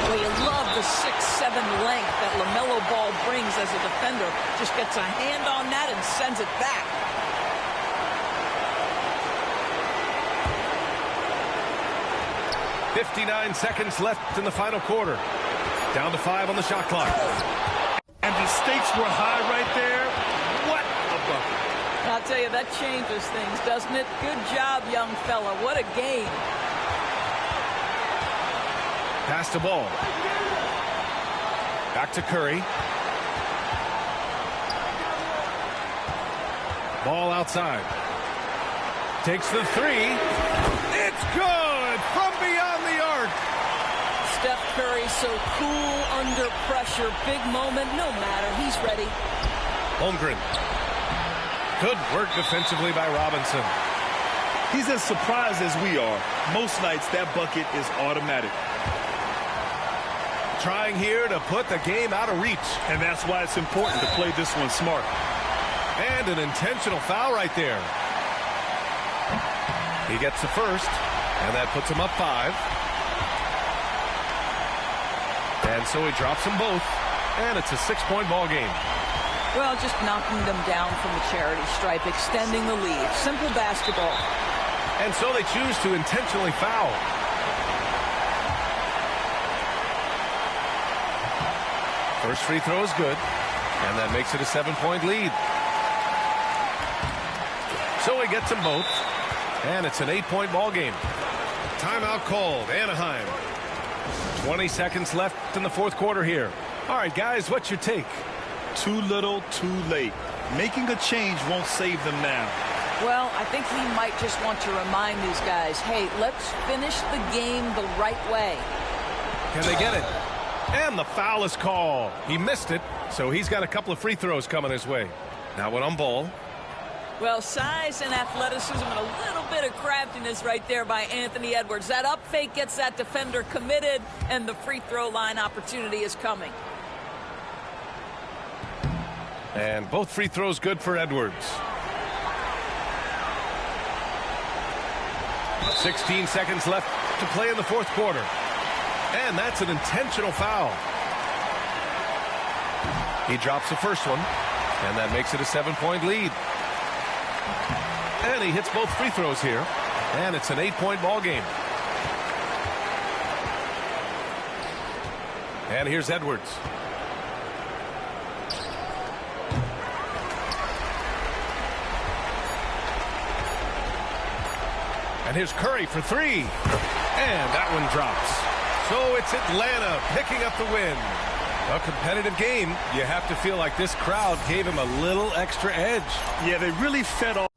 Well, you love the 6'7" length that LaMelo Ball brings as a defender. Just gets a hand on that and sends it back. 59 seconds left in the final quarter. Down to 5 on the shot clock. And the stakes were high right there. What a bucket. I'll tell you, that changes things, doesn't it? Good job, young fella. What a game. Pass the ball. Back to Curry. Ball outside. Takes the three. It's good from beyond the arc. Steph Curry so cool under pressure. Big moment, no matter. He's ready. Holmgren. Good work defensively by Robinson. He's as surprised as we are. Most nights, that bucket is automatic. Trying here to put the game out of reach. And that's why it's important to play this one smart. And an intentional foul right there. He gets the first, and that puts him up 5. And so he drops them both, and it's a 6-point ball game. Well, just knocking them down from the charity stripe, extending the lead. Simple basketball. And so they choose to intentionally foul. First free throw is good, and that makes it a 7-point lead. So he gets them both, and it's an 8-point ball game. Timeout called, Anaheim. 20 seconds left in the fourth quarter here. All right, guys, what's your take? Too little, too late. Making a change won't save them now. Well, I think he might just want to remind these guys, hey, let's finish the game the right way. Can they get it? And the foul is called. He missed it, so he's got a couple of free throws coming his way. Now one on ball. Well, size and athleticism and a little bit of craftiness right there by Anthony Edwards. That up fake gets that defender committed, and the free throw line opportunity is coming. And both free throws good for Edwards. 16 seconds left to play in the fourth quarter. And that's an intentional foul. He drops the first one, and that makes it a 7-point lead. And he hits both free throws here, and it's an 8-point ball game. And here's Edwards. And here's Curry for 3. And that one drops. So it's Atlanta picking up the win. A competitive game. You have to feel like this crowd gave him a little extra edge. Yeah, they really fed off.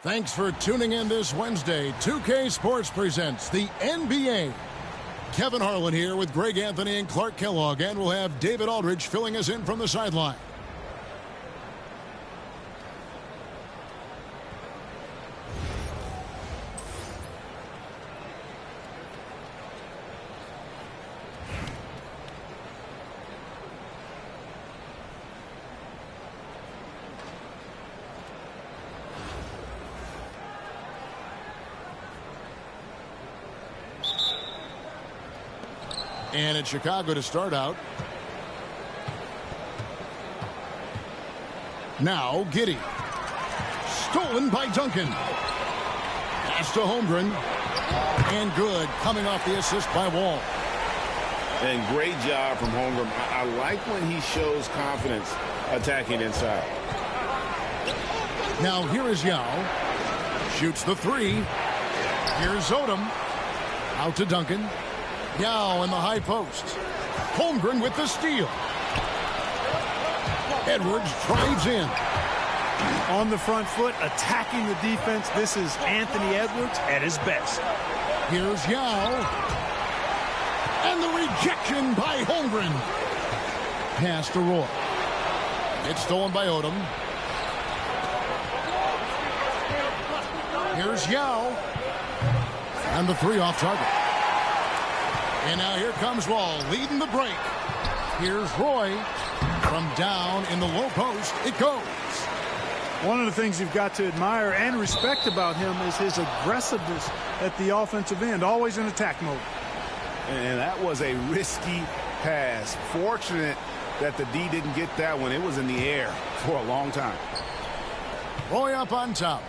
Thanks for tuning in this Wednesday. 2K Sports presents the NBA. Kevin Harlan here with Greg Anthony and Clark Kellogg, and we'll have David Aldridge filling us in from the sideline. And it's Chicago to start out. Now Giddey. Stolen by Duncan. Pass to Holmgren. And good, coming off the assist by Wall. And great job from Holmgren. I like when he shows confidence attacking inside. Now here is Yao. Shoots the 3. Here's Odom. Out to Duncan. Yao in the high post. Holmgren with the steal. Edwards drives in. On the front foot, attacking the defense. This is Anthony Edwards at his best. Here's Yao. And the rejection by Holmgren. Pass to Roy. It's stolen by Odom. Here's Yao. And the three off target. And now here comes Wall leading the break. Here's Roy. From down in the low post, it goes. One of the things you've got to admire and respect about him is his aggressiveness at the offensive end, always in attack mode. And that was a risky pass. Fortunate that the D didn't get that one. It was in the air for a long time. Roy up on top.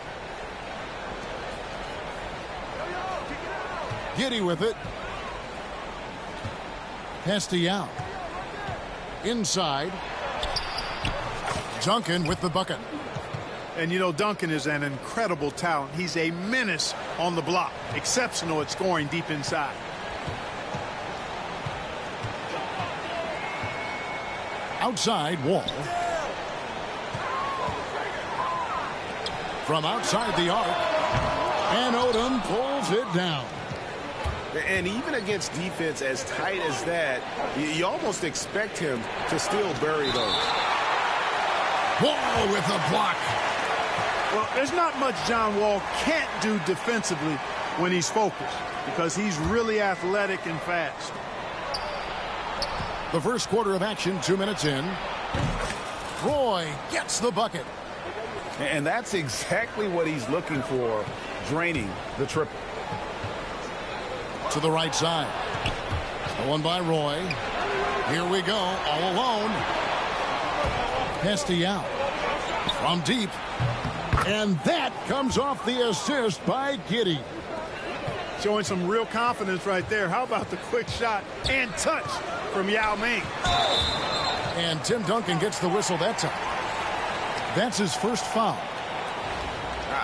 Giddy with it. Pass to Yao. Inside. Duncan with the bucket. And, you know, Duncan is an incredible talent. He's a menace on the block. Exceptional at scoring deep inside. Outside, Wall. From outside the arc. And Odom pulls it down. And even against defense as tight as that, you almost expect him to still bury those. Wall with a block. Well, there's not much John Wall can't do defensively when he's focused, because he's really athletic and fast. The first quarter of action, 2 minutes in. Roy gets the bucket. And that's exactly what he's looking for, draining the triple. To the right side. Stolen by Roy. Here we go, all alone. Pass to Yao. From deep. And that comes off the assist by Giddey. Showing some real confidence right there. How about the quick shot and touch from Yao Ming? And Tim Duncan gets the whistle that time. That's his first foul.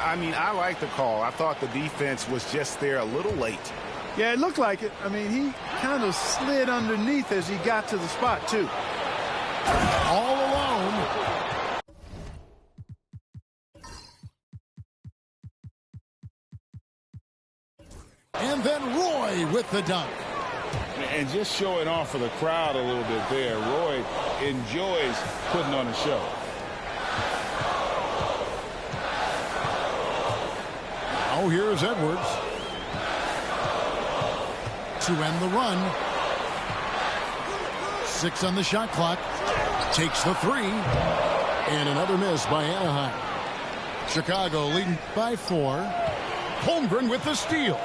I mean, I like the call. I thought the defense was just there a little late. Yeah, it looked like it. I mean, he kind of slid underneath as he got to the spot, too. All alone. And then Roy with the dunk. And just showing off for the crowd a little bit there. Roy enjoys putting on a show. Oh, here's Edwards. To end the run. 6 on the shot clock. Takes the 3. And another miss by Anaheim. Chicago leading by 4. Holmgren with the steal.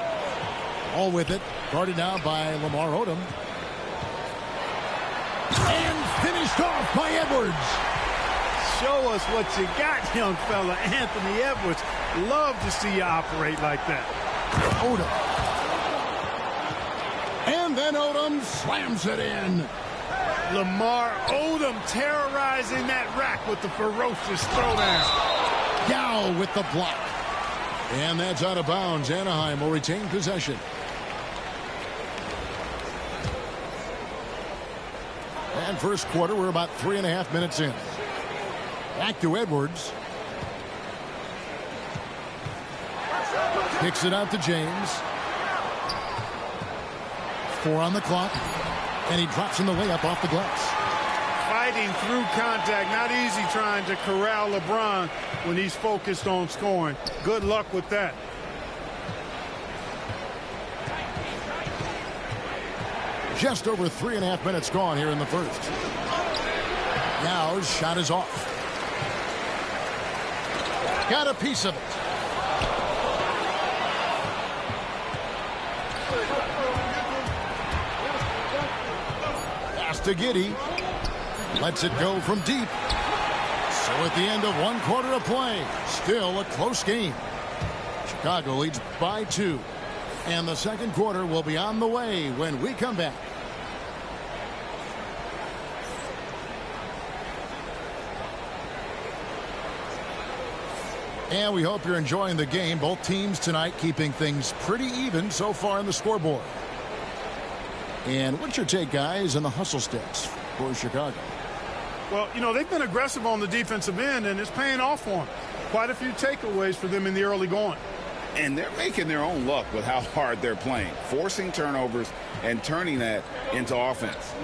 All with it. Guarded now by Lamar Odom. And finished off by Edwards. Show us what you got, young fella. Anthony Edwards. Love to see you operate like that. Odom. And then Odom slams it in. Lamar Odom terrorizing that rack with the ferocious throwdown. Yao with the block. And that's out of bounds. Anaheim will retain possession. And first quarter, we're about 3.5 minutes in. Back to Edwards. Kicks it out to James. 4 on the clock. And he drops in the layup off the glass. Fighting through contact. Not easy trying to corral LeBron when he's focused on scoring. Good luck with that. Just over 3.5 minutes gone here in the first. Now his shot is off. Got a piece of it. Pass to Giddey. Lets it go from deep. So at the end of 1 quarter of play, still a close game. Chicago leads by 2. And the second quarter will be on the way when we come back. And we hope you're enjoying the game. Both teams tonight keeping things pretty even so far on the scoreboard. And what's your take, guys, on the hustle stats for Chicago? Well, you know, they've been aggressive on the defensive end, and it's paying off for them. Quite a few takeaways for them in the early going. And they're making their own luck with how hard they're playing, forcing turnovers and turning that into offense.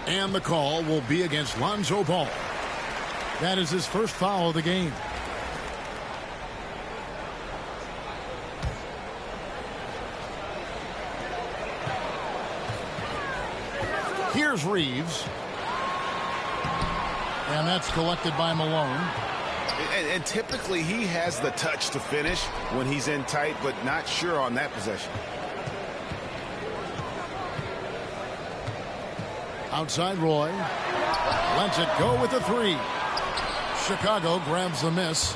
And the call will be against Lonzo Ball. That is his first foul of the game. Here's Reeves. And that's collected by Malone. And typically he has the touch to finish when he's in tight, but not sure on that possession. Outside Roy. Lets it go with the three. Chicago grabs the miss.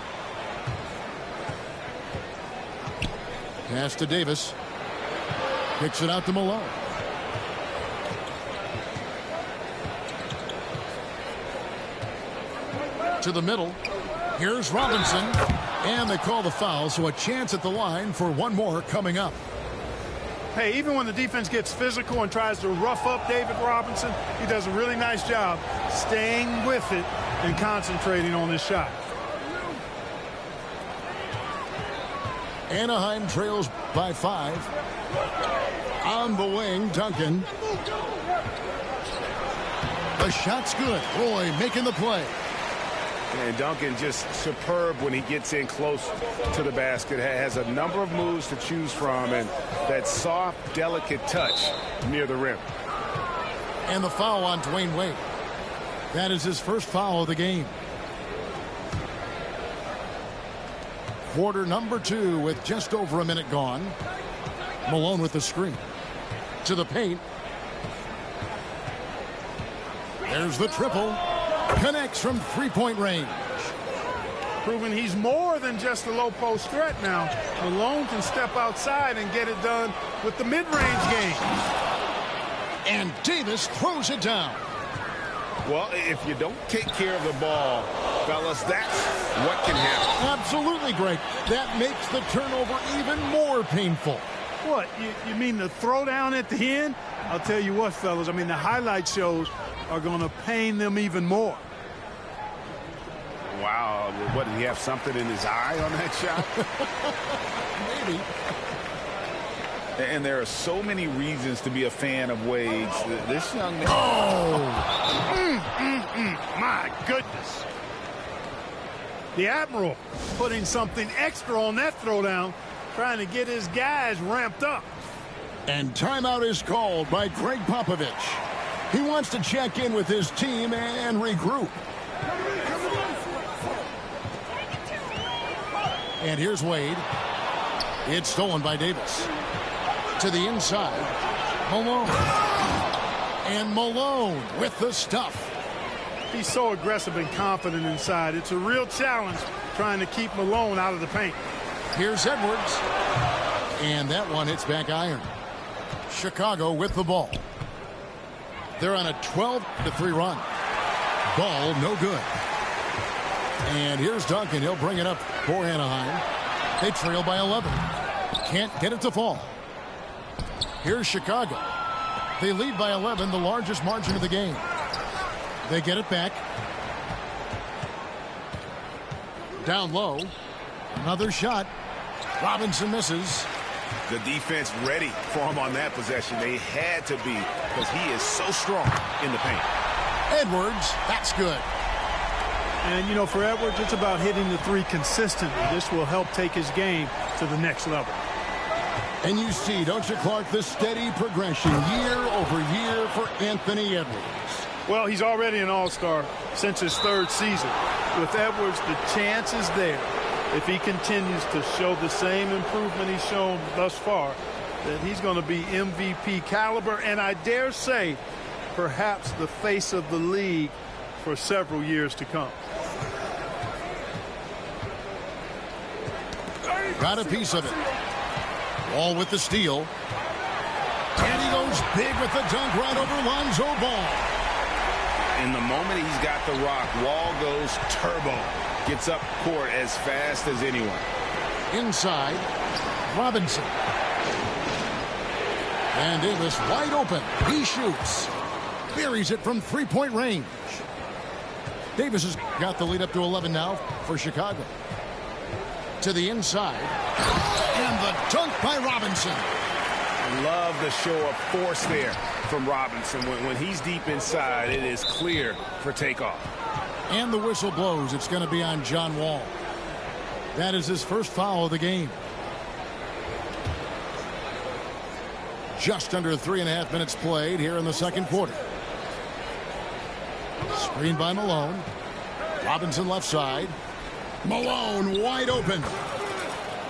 Pass to Davis. Kicks it out to Malone. To the middle. Here's Robinson. And they call the foul, so a chance at the line for one more coming up. Hey, even when the defense gets physical and tries to rough up David Robinson, he does a really nice job staying with it and concentrating on his shot. Anaheim trails by 5. On the wing, Duncan. The shot's good. Roy making the play. And Duncan just superb when he gets in close to the basket. Has a number of moves to choose from, and that soft, delicate touch near the rim. And the foul on Dwayne Wade. That is his first foul of the game. Quarter number 2 with just over a minute gone. Malone with the screen. To the paint. There's the triple. Connects from three-point range. Proving he's more than just a low-post threat now. Malone can step outside and get it done with the mid-range game. And Davis throws it down. Well, if you don't take care of the ball, fellas, that's what can happen. Absolutely, Greg. That makes the turnover even more painful. What, you mean the throwdown at the end? I'll tell you what, fellas, I mean, the highlight shows are going to pain them even more. Wow, what, did he have something in his eye on that shot? Maybe. And there are so many reasons to be a fan of Wade's. This young man. My goodness. The Admiral putting something extra on that throwdown, trying to get his guys ramped up. And timeout is called by Greg Popovich. He wants to check in with his team and regroup. And here's Wade. It's stolen by Davis. To the inside. Malone. And Malone with the stuff. He's so aggressive and confident inside. It's a real challenge trying to keep Malone out of the paint. Here's Edwards. And that one hits back iron. Chicago with the ball. They're on a 12-3 run. Ball no good. And here's Duncan. He'll bring it up for Anaheim. They trail by 11. Can't get it to fall. Here's Chicago. They lead by 11, the largest margin of the game. They get it back. Down low. Another shot. Robinson misses. The defense ready for him on that possession. They had to be, because he is so strong in the paint. Edwards, that's good. And, you know, for Edwards, it's about hitting the three consistently. This will help take his game to the next level. And you see, don't you, Clark, the steady progression year over year for Anthony Edwards. Well, he's already an all-star since his third season. With Edwards, the chance is there. If he continues to show the same improvement he's shown thus far, then he's going to be MVP caliber, and I dare say perhaps the face of the league for several years to come. Got a piece of it. Wall with the steal. And he goes big with the dunk right over Lonzo Ball. In the moment he's got the rock, Wall goes turbo. Gets up court as fast as anyone. Inside, Robinson. And Davis wide open. He shoots. Buries it from three-point range. Davis has got the lead up to 11 now for Chicago. To the inside. And the dunk by Robinson. Love the show of force there from Robinson. When he's deep inside, it is clear for takeoff. And the whistle blows. It's going to be on John Wall. That is his first foul of the game. Just under 3.5 minutes played here in the second quarter. Screen by Malone. Robinson left side. Malone wide open.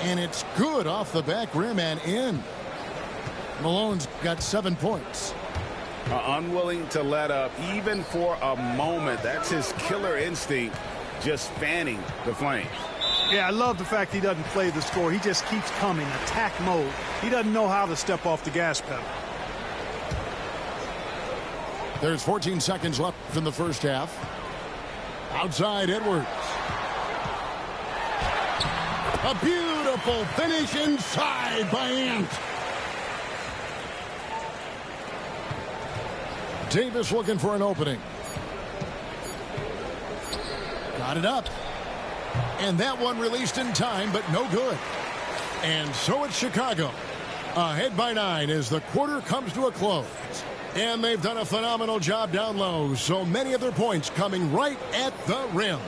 And it's good off the back rim and in. Malone's got 7 points. Unwilling to let up even for a moment. That's his killer instinct, just fanning the flames. Yeah, I love the fact he doesn't play the score. He just keeps coming, attack mode. He doesn't know how to step off the gas pedal. There's 14 seconds left in the first half. Outside Edwards. A beautiful finish inside by Ant. Davis looking for an opening. Got it up. And that one released in time, but no good. And so it's Chicago. Ahead by 9 as the quarter comes to a close. And they've done a phenomenal job down low. So many of their points coming right at the rim.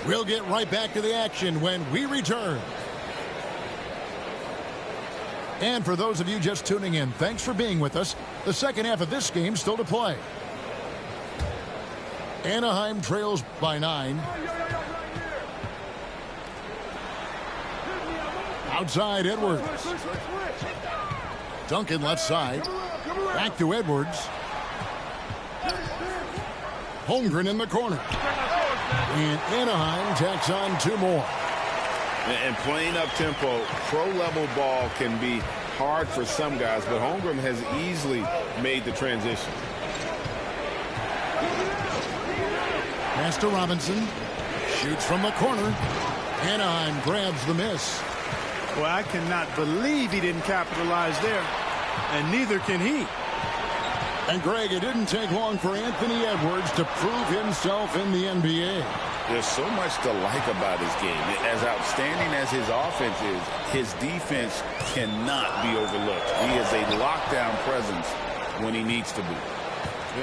We'll get right back to the action when we return. And for those of you just tuning in, thanks for being with us. The second half of this game still to play. Anaheim trails by 9. Outside Edwards. Duncan left side. Back to Edwards. Holmgren in the corner. And Anaheim tacks on 2 more. And playing up tempo, pro-level ball can be hard for some guys, but Holmgren has easily made the transition. Pass to Robinson. Shoots from the corner. Anaheim grabs the miss. Well, I cannot believe he didn't capitalize there, and neither can he. And Greg, it didn't take long for Anthony Edwards to prove himself in the NBA. There's so much to like about his game. As outstanding as his offense is, his defense cannot be overlooked. He is a lockdown presence when he needs to be.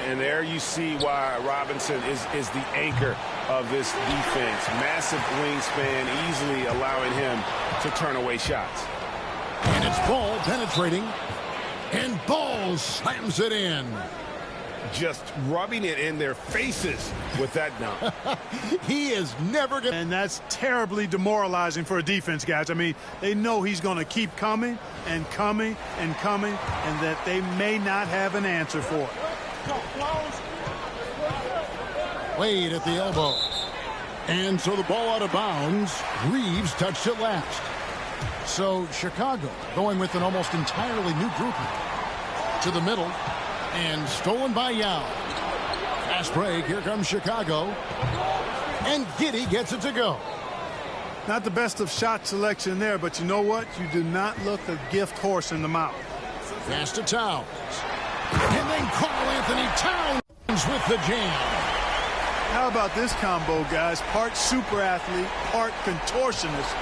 And there you see why Robinson is the anchor of this defense. Massive wingspan, easily allowing him to turn away shots. And it's Ball penetrating. And Ball slams it in. Just rubbing it in their faces with that dunk. He is never going to... And that's terribly demoralizing for a defense, guys. I mean, they know he's going to keep coming and coming and coming, and that they may not have an answer for it. Wade at the elbow. And so the ball out of bounds. Reeves touched it last. So Chicago going with an almost entirely new grouping. To the middle. And stolen by Yao. Fast break. Here comes Chicago. And Giddey gets it to go. Not the best of shot selection there, but you know what? You do not look a gift horse in the mouth. Pass to Towns. And then Karl Anthony Towns with the jam. How about this combo, guys? Part super athlete, part contortionist.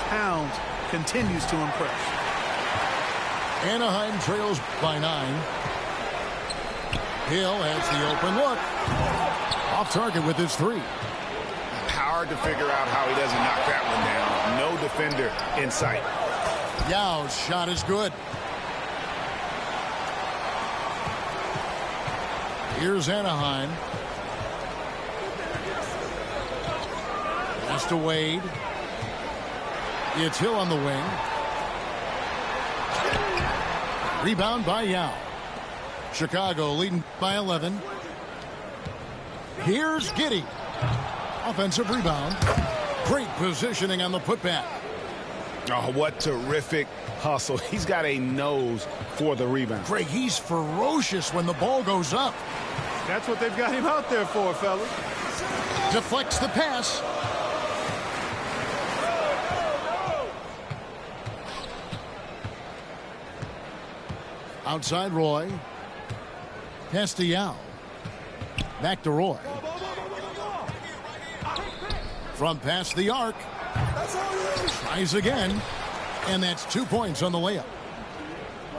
Towns continues to impress. Anaheim trails by 9. Hill has the open look. Off target with his 3. Hard to figure out how he doesn't knock that one down. No defender in sight. Yao's shot is good. Here's Anaheim. Pass to Wade. It's Hill on the wing. Rebound by Yao. Chicago leading by 11. Here's Giddey. Offensive rebound. Great positioning on the putback. Oh, what terrific hustle. He's got a nose for the rebound. Greg, he's ferocious when the ball goes up. That's what they've got him out there for, fellas. Deflects the pass. Outside Roy. Pass to Yao. Back to Roy. from past the arc. Tries again. And that's 2 points on the layup.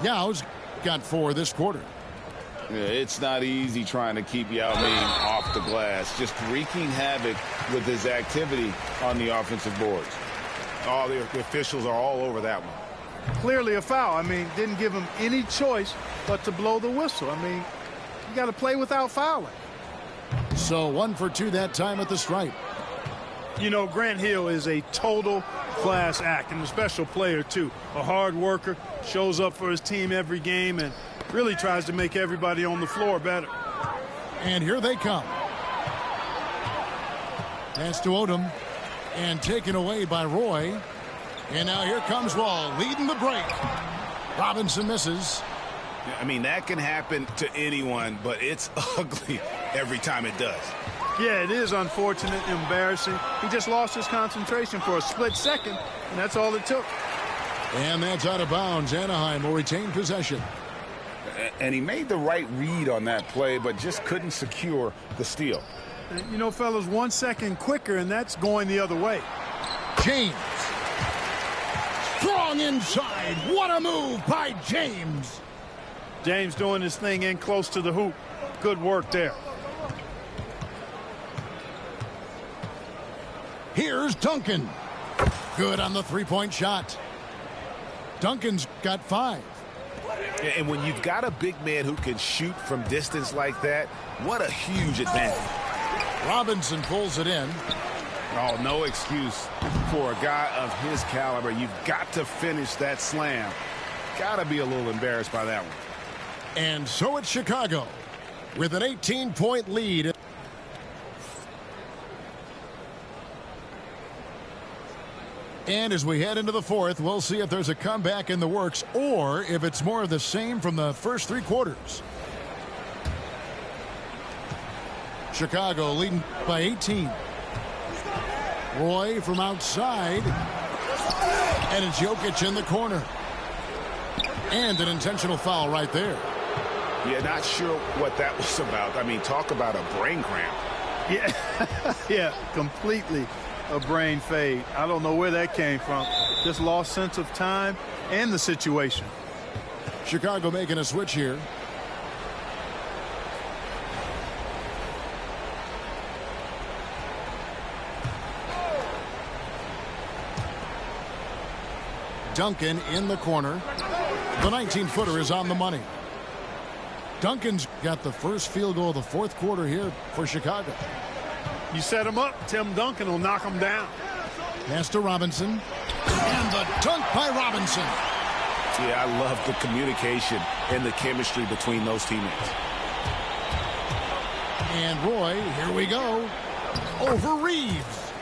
Yao's got 4 this quarter. Yeah, it's not easy trying to keep Yao Ming off the glass. Just wreaking havoc with his activity on the offensive boards. All the officials are all over that one. Clearly a foul. I mean, didn't give him any choice but to blow the whistle. I mean, you got to play without fouling. So 1 for 2 that time at the stripe. You know, Grant Hill is a total class act and a special player, too. A hard worker, shows up for his team every game, and really tries to make everybody on the floor better. And here they come. Pass to Odom. And taken away by Roy. And now here comes Wall, leading the break. Robinson misses. I mean, that can happen to anyone, but it's ugly every time it does. Yeah, it is unfortunate, embarrassing. He just lost his concentration for a split second, and that's all it took. And that's out of bounds. Anaheim will retain possession. And he made the right read on that play, but just couldn't secure the steal. And, you know, fellas, 1 second quicker, and that's going the other way. James. Strong inside. What a move by James. James doing his thing in close to the hoop. Good work there. Here's Duncan. Good on the three-point shot. Duncan's got 5. And when you've got a big man who can shoot from distance like that, what a huge advantage. Robinson pulls it in. Oh, no excuse for a guy of his caliber. You've got to finish that slam. Got to be a little embarrassed by that one. And so it's Chicago with an 18-point lead. And as we head into the fourth, we'll see if there's a comeback in the works or if it's more of the same from the first 3 quarters. Chicago leading by 18. Roy from outside. And it's Jokic in the corner. And an intentional foul right there. Yeah, not sure what that was about. I mean, talk about a brain cramp. Yeah, yeah, completely a brain fade. I don't know where that came from. Just lost sense of time and the situation. Chicago making a switch here. Duncan in the corner. The 19-footer is on the money. Duncan's got the first field goal of the fourth quarter here for Chicago. You set him up, Tim Duncan will knock him down. Pass to Robinson. And the dunk by Robinson. Yeah, I love the communication and the chemistry between those teammates. And Roy, here we go. Over Reeves.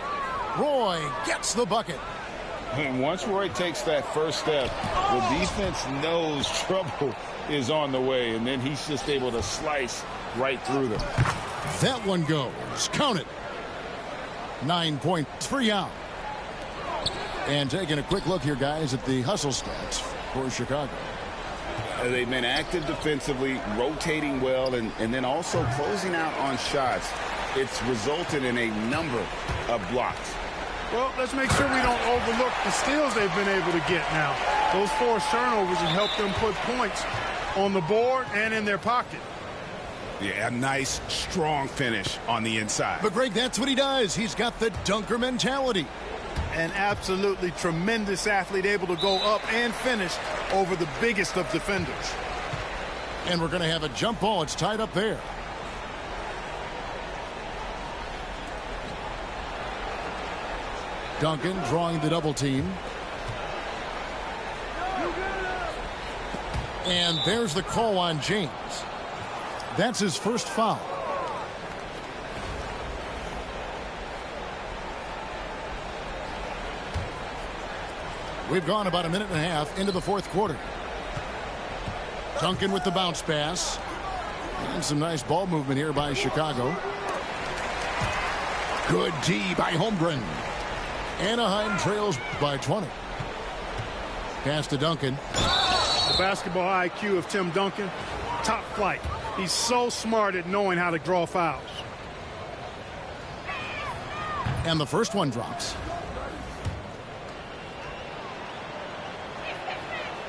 Roy gets the bucket. And once Roy takes that first step, the defense knows trouble is on the way, and then he's just able to slice right through them. That one goes. Count it. 9 points for Yao. And taking a quick look here, guys, at the hustle stats for Chicago. They've been active defensively, rotating well, and then also closing out on shots. It's resulted in a number of blocks. Well, let's make sure we don't overlook the steals they've been able to get now. Those forced turnovers have helped them put points on the board and in their pocket. Yeah, a nice, strong finish on the inside. But, Greg, that's what he does. He's got the dunker mentality. An absolutely tremendous athlete, able to go up and finish over the biggest of defenders. And we're going to have a jump ball. It's tied up there. Duncan drawing the double team. And there's the call on James. That's his first foul. We've gone about a minute and a half into the fourth quarter. Duncan with the bounce pass. And some nice ball movement here by Chicago. Good D by Holmgren. Anaheim trails by 20. Pass to Duncan. The basketball IQ of Tim Duncan, top flight. He's so smart at knowing how to draw fouls. And the first one drops.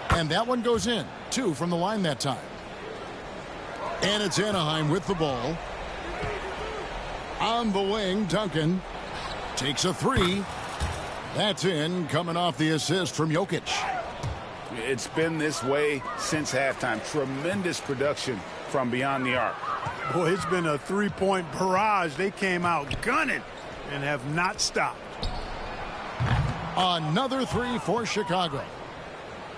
And that one goes in. 2 from the line that time. And it's Anaheim with the ball. On the wing, Duncan takes a 3. That's in, coming off the assist from Jokic. It's been this way since halftime. Tremendous production from beyond the arc. Boy, it's been a three-point barrage. They came out gunning and have not stopped. Another 3 for Chicago.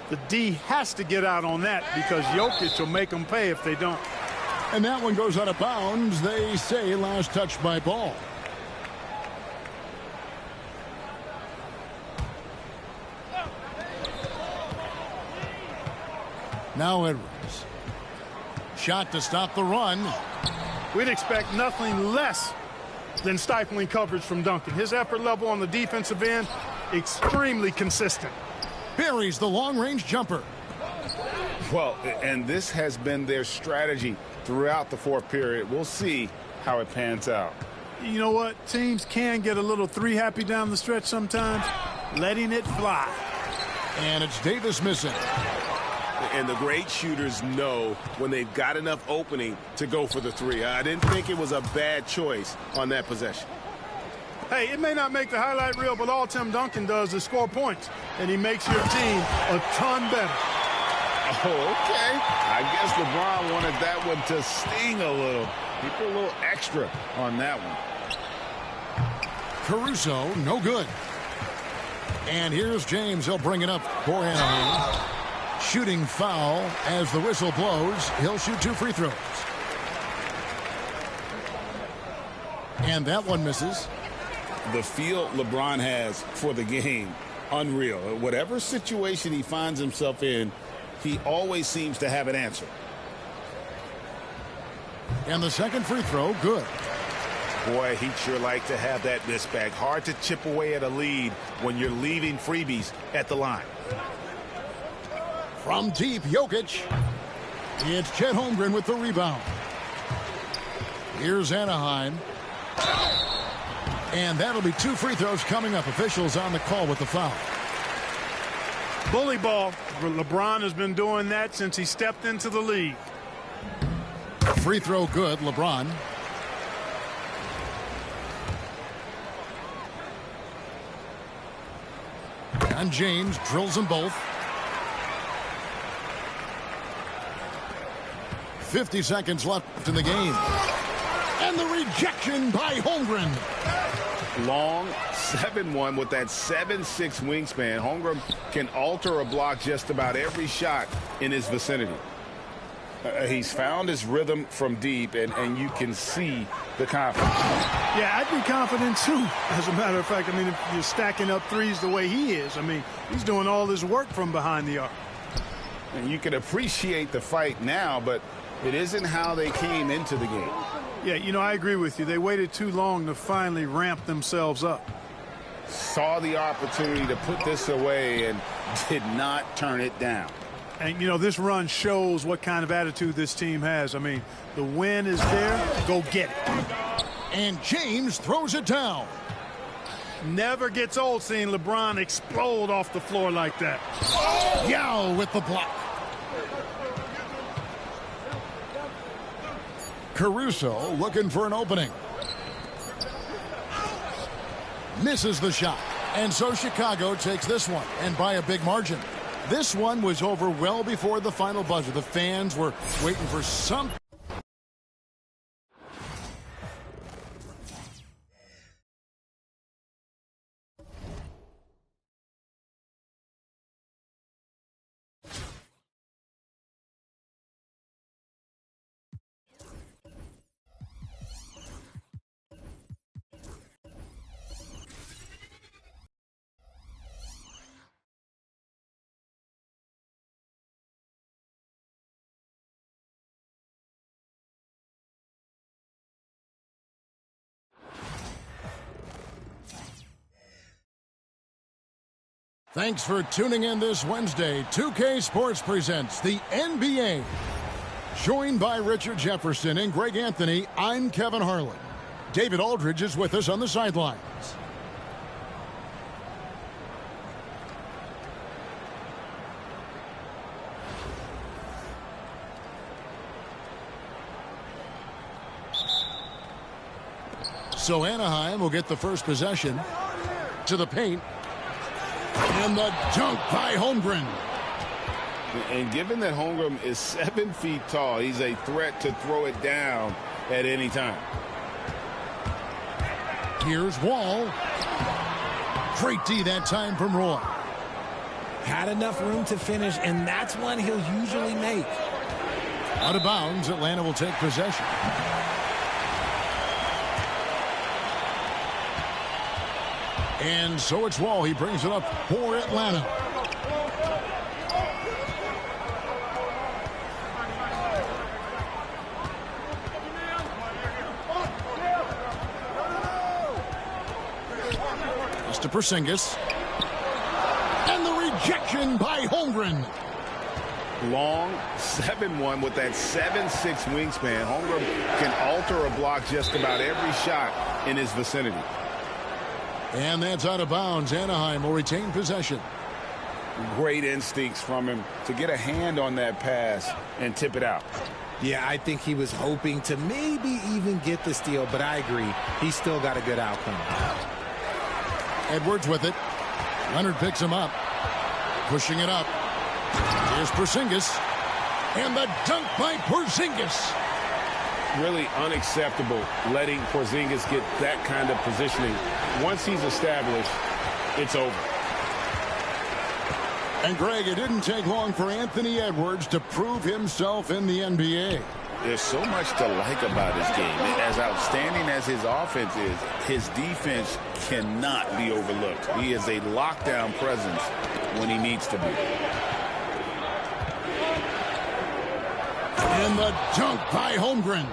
The D has to get out on that because Jokic will make them pay if they don't. And that one goes out of bounds. They say last touch by Ball. Now Edwards. Shot to stop the run. We'd expect nothing less than stifling coverage from Duncan. His effort level on the defensive end, extremely consistent. Buries the long-range jumper. Well, and this has been their strategy throughout the fourth period. We'll see how it pans out. You know what? Teams can get a little three-happy down the stretch sometimes, letting it fly. And it's Davis missing. And the great shooters know when they've got enough opening to go for the 3. I didn't think it was a bad choice on that possession. Hey, it may not make the highlight reel, but all Tim Duncan does is score points, and he makes your team a ton better. Oh, okay. I guess LeBron wanted that one to sting a little. He put a little extra on that one. Caruso, no good. And here's James. He'll bring it up for Anaheim. Shooting foul as the whistle blows. He'll shoot 2 free throws. And that one misses. The feel LeBron has for the game, unreal. Whatever situation he finds himself in, he always seems to have an answer. And the second free throw, good. Boy, he'd sure like to have that miss back. Hard to chip away at a lead when you're leaving freebies at the line. From deep, Jokic. It's Chet Holmgren with the rebound. Here's Anaheim. And that'll be 2 free throws coming up. Officials on the call with the foul. Bully ball. LeBron has been doing that since he stepped into the league. Free throw good, LeBron. And James drills them both. 50 seconds left in the game. And the rejection by Holmgren. Long 7-1 with that 7'6" wingspan. Holmgren can alter a block just about every shot in his vicinity. He's found his rhythm from deep, and you can see the confidence. Yeah, I'd be confident too. As a matter of fact, I mean, if you're stacking up threes the way he is, I mean, he's doing all this work from behind the arc. And you can appreciate the fight now, but it isn't how they came into the game. Yeah, you know, I agree with you. They waited too long to finally ramp themselves up. Saw the opportunity to put this away and did not turn it down. And, you know, this run shows what kind of attitude this team has. I mean, the win is there. Go get it. And James throws it down. Never gets old seeing LeBron explode off the floor like that. Yao with the block. Caruso looking for an opening. Misses the shot. And so Chicago takes this one, and by a big margin. This one was over well before the final buzzer. The fans were waiting for something. Thanks for tuning in this Wednesday. 2K Sports presents the NBA. Joined by Richard Jefferson and Greg Anthony, I'm Kevin Harlan. David Aldridge is with us on the sidelines. So Anaheim will get the first possession to the paint. And the dunk by Holmgren. And given that Holmgren is 7 feet tall, he's a threat to throw it down at any time. Here's Wall. Great D that time from Roy. Had enough room to finish, and that's one he'll usually make. Out of bounds, Atlanta will take possession. And so it's Wall. He brings it up for Atlanta. It's to Porzingis. And the rejection by Holmgren. Long 7'1" with that 7'6" wingspan. Holmgren can alter a block just about every shot in his vicinity. And that's out of bounds. Anaheim will retain possession. Great instincts from him to get a hand on that pass and tip it out. Yeah, I think he was hoping to maybe even get the steal, but I agree. He's still got a good outcome. Edwards with it. Leonard picks him up. Pushing it up. Here's Porzingis. And the dunk by Porzingis. Really unacceptable letting Porzingis get that kind of positioning. Once he's established, it's over. And Greg, it didn't take long for Anthony Edwards to prove himself in the NBA. There's so much to like about his game. As outstanding as his offense is, his defense cannot be overlooked. He is a lockdown presence when he needs to be. And the dunk by Holmgren.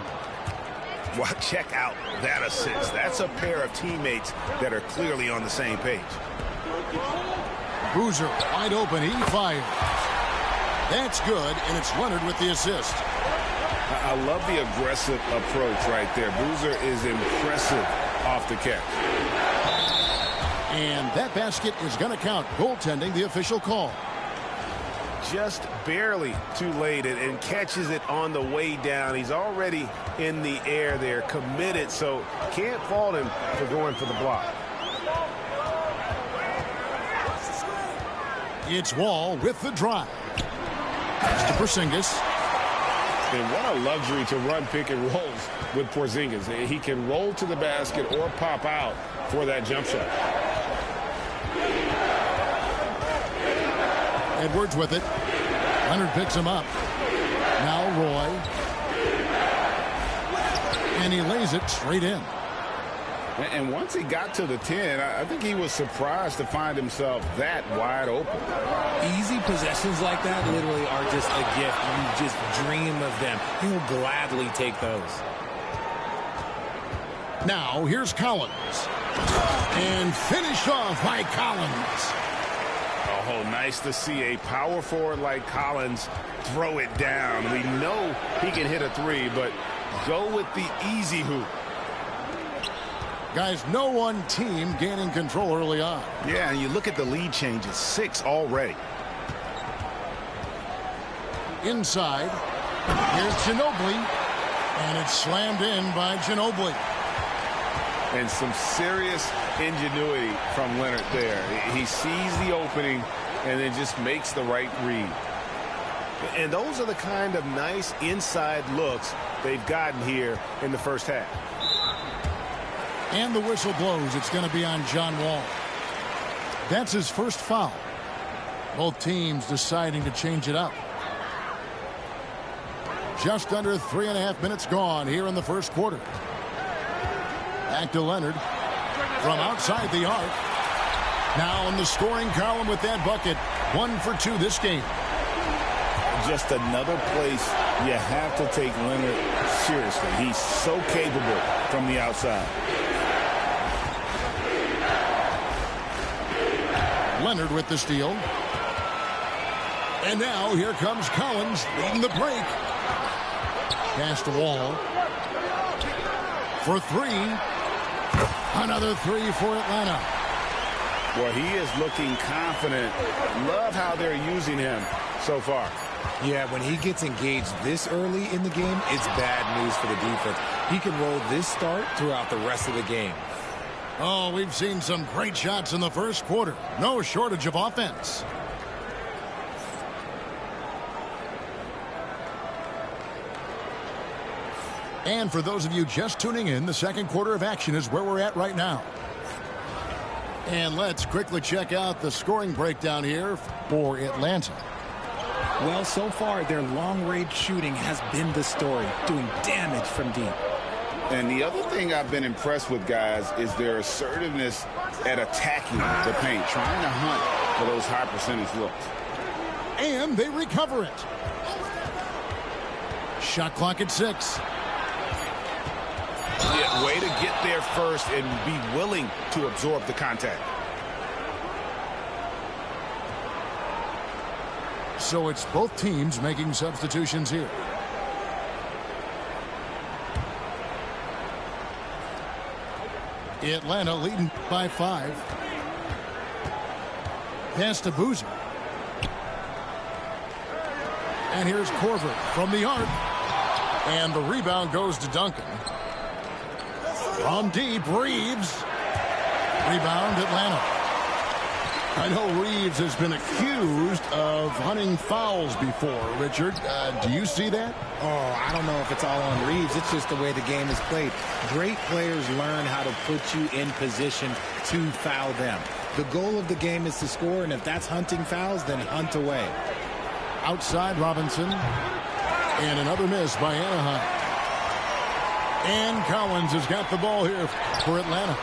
Well, check out that assist. That's a pair of teammates that are clearly on the same page. Boozer wide open. He fires. That's good, and it's Leonard with the assist. I love the aggressive approach right there. Boozer is impressive off the catch. And that basket is going to count. Goaltending, the official call. Just barely too late and catches it on the way down. He's already in the air there, committed, so can't fault him for going for the block. It's Wall with the drive. It's to Porzingis. And what a luxury to run pick and rolls with Porzingis. He can roll to the basket or pop out for that jump shot. Edwards with it. Leonard picks him up. Now Roy. And he lays it straight in. And once he got to the 10, I think he was surprised to find himself that wide open. Easy possessions like that literally are just a gift. You just dream of them. He'll gladly take those. Now here's Collins. And finished off by Collins. Oh, nice to see a power forward like Collins throw it down. We know he can hit a three, but go with the easy hoop. Guys, no one team gaining control early on. Yeah, and you look at the lead changes, 6 already. Inside. Here's Ginobili. And it's slammed in by Ginobili. And some serious ingenuity from Leonard there. He sees the opening and then just makes the right read. And those are the kind of nice inside looks they've gotten here in the first half. And the whistle blows. It's going to be on John Wall. That's his first foul. Both teams deciding to change it up. Just under 3.5 minutes gone here in the first quarter. Back to Leonard from outside the arc. Now in the scoring column with that bucket. 1 for 2 this game. Just another place you have to take Leonard seriously. He's so capable from the outside. Leonard with the steal. And now here comes Collins leading the break. Pass to Wall. For 3. Another three for Atlanta. Well, he is looking confident. Love how they're using him so far. Yeah, when he gets engaged this early in the game, it's bad news for the defense. He can roll this start throughout the rest of the game. Oh, we've seen some great shots in the first quarter. No shortage of offense. And for those of you just tuning in, the second quarter of action is where we're at right now. And let's quickly check out the scoring breakdown here for Atlanta. Well, so far, their long-range shooting has been the story, doing damage from deep. And the other thing I've been impressed with, guys, is their assertiveness at attacking the paint, trying to hunt for those high percentage looks. And they recover it. Shot clock at 6. Yeah, way to get there first and be willing to absorb the contact. So it's both teams making substitutions here. Atlanta leading by 5. Pass to Boozer. And here's Korver from the arc. And the rebound goes to Duncan. From deep, Reeves. Rebound, Atlanta. I know Reeves has been accused of hunting fouls before. Richard, do you see that? Oh, I don't know if it's all on Reeves. It's just the way the game is played. Great players learn how to put you in position to foul them. The goal of the game is to score, and if that's hunting fouls, then hunt away. Outside Robinson. And another miss by Anaheim. And Collins has got the ball here for Atlanta.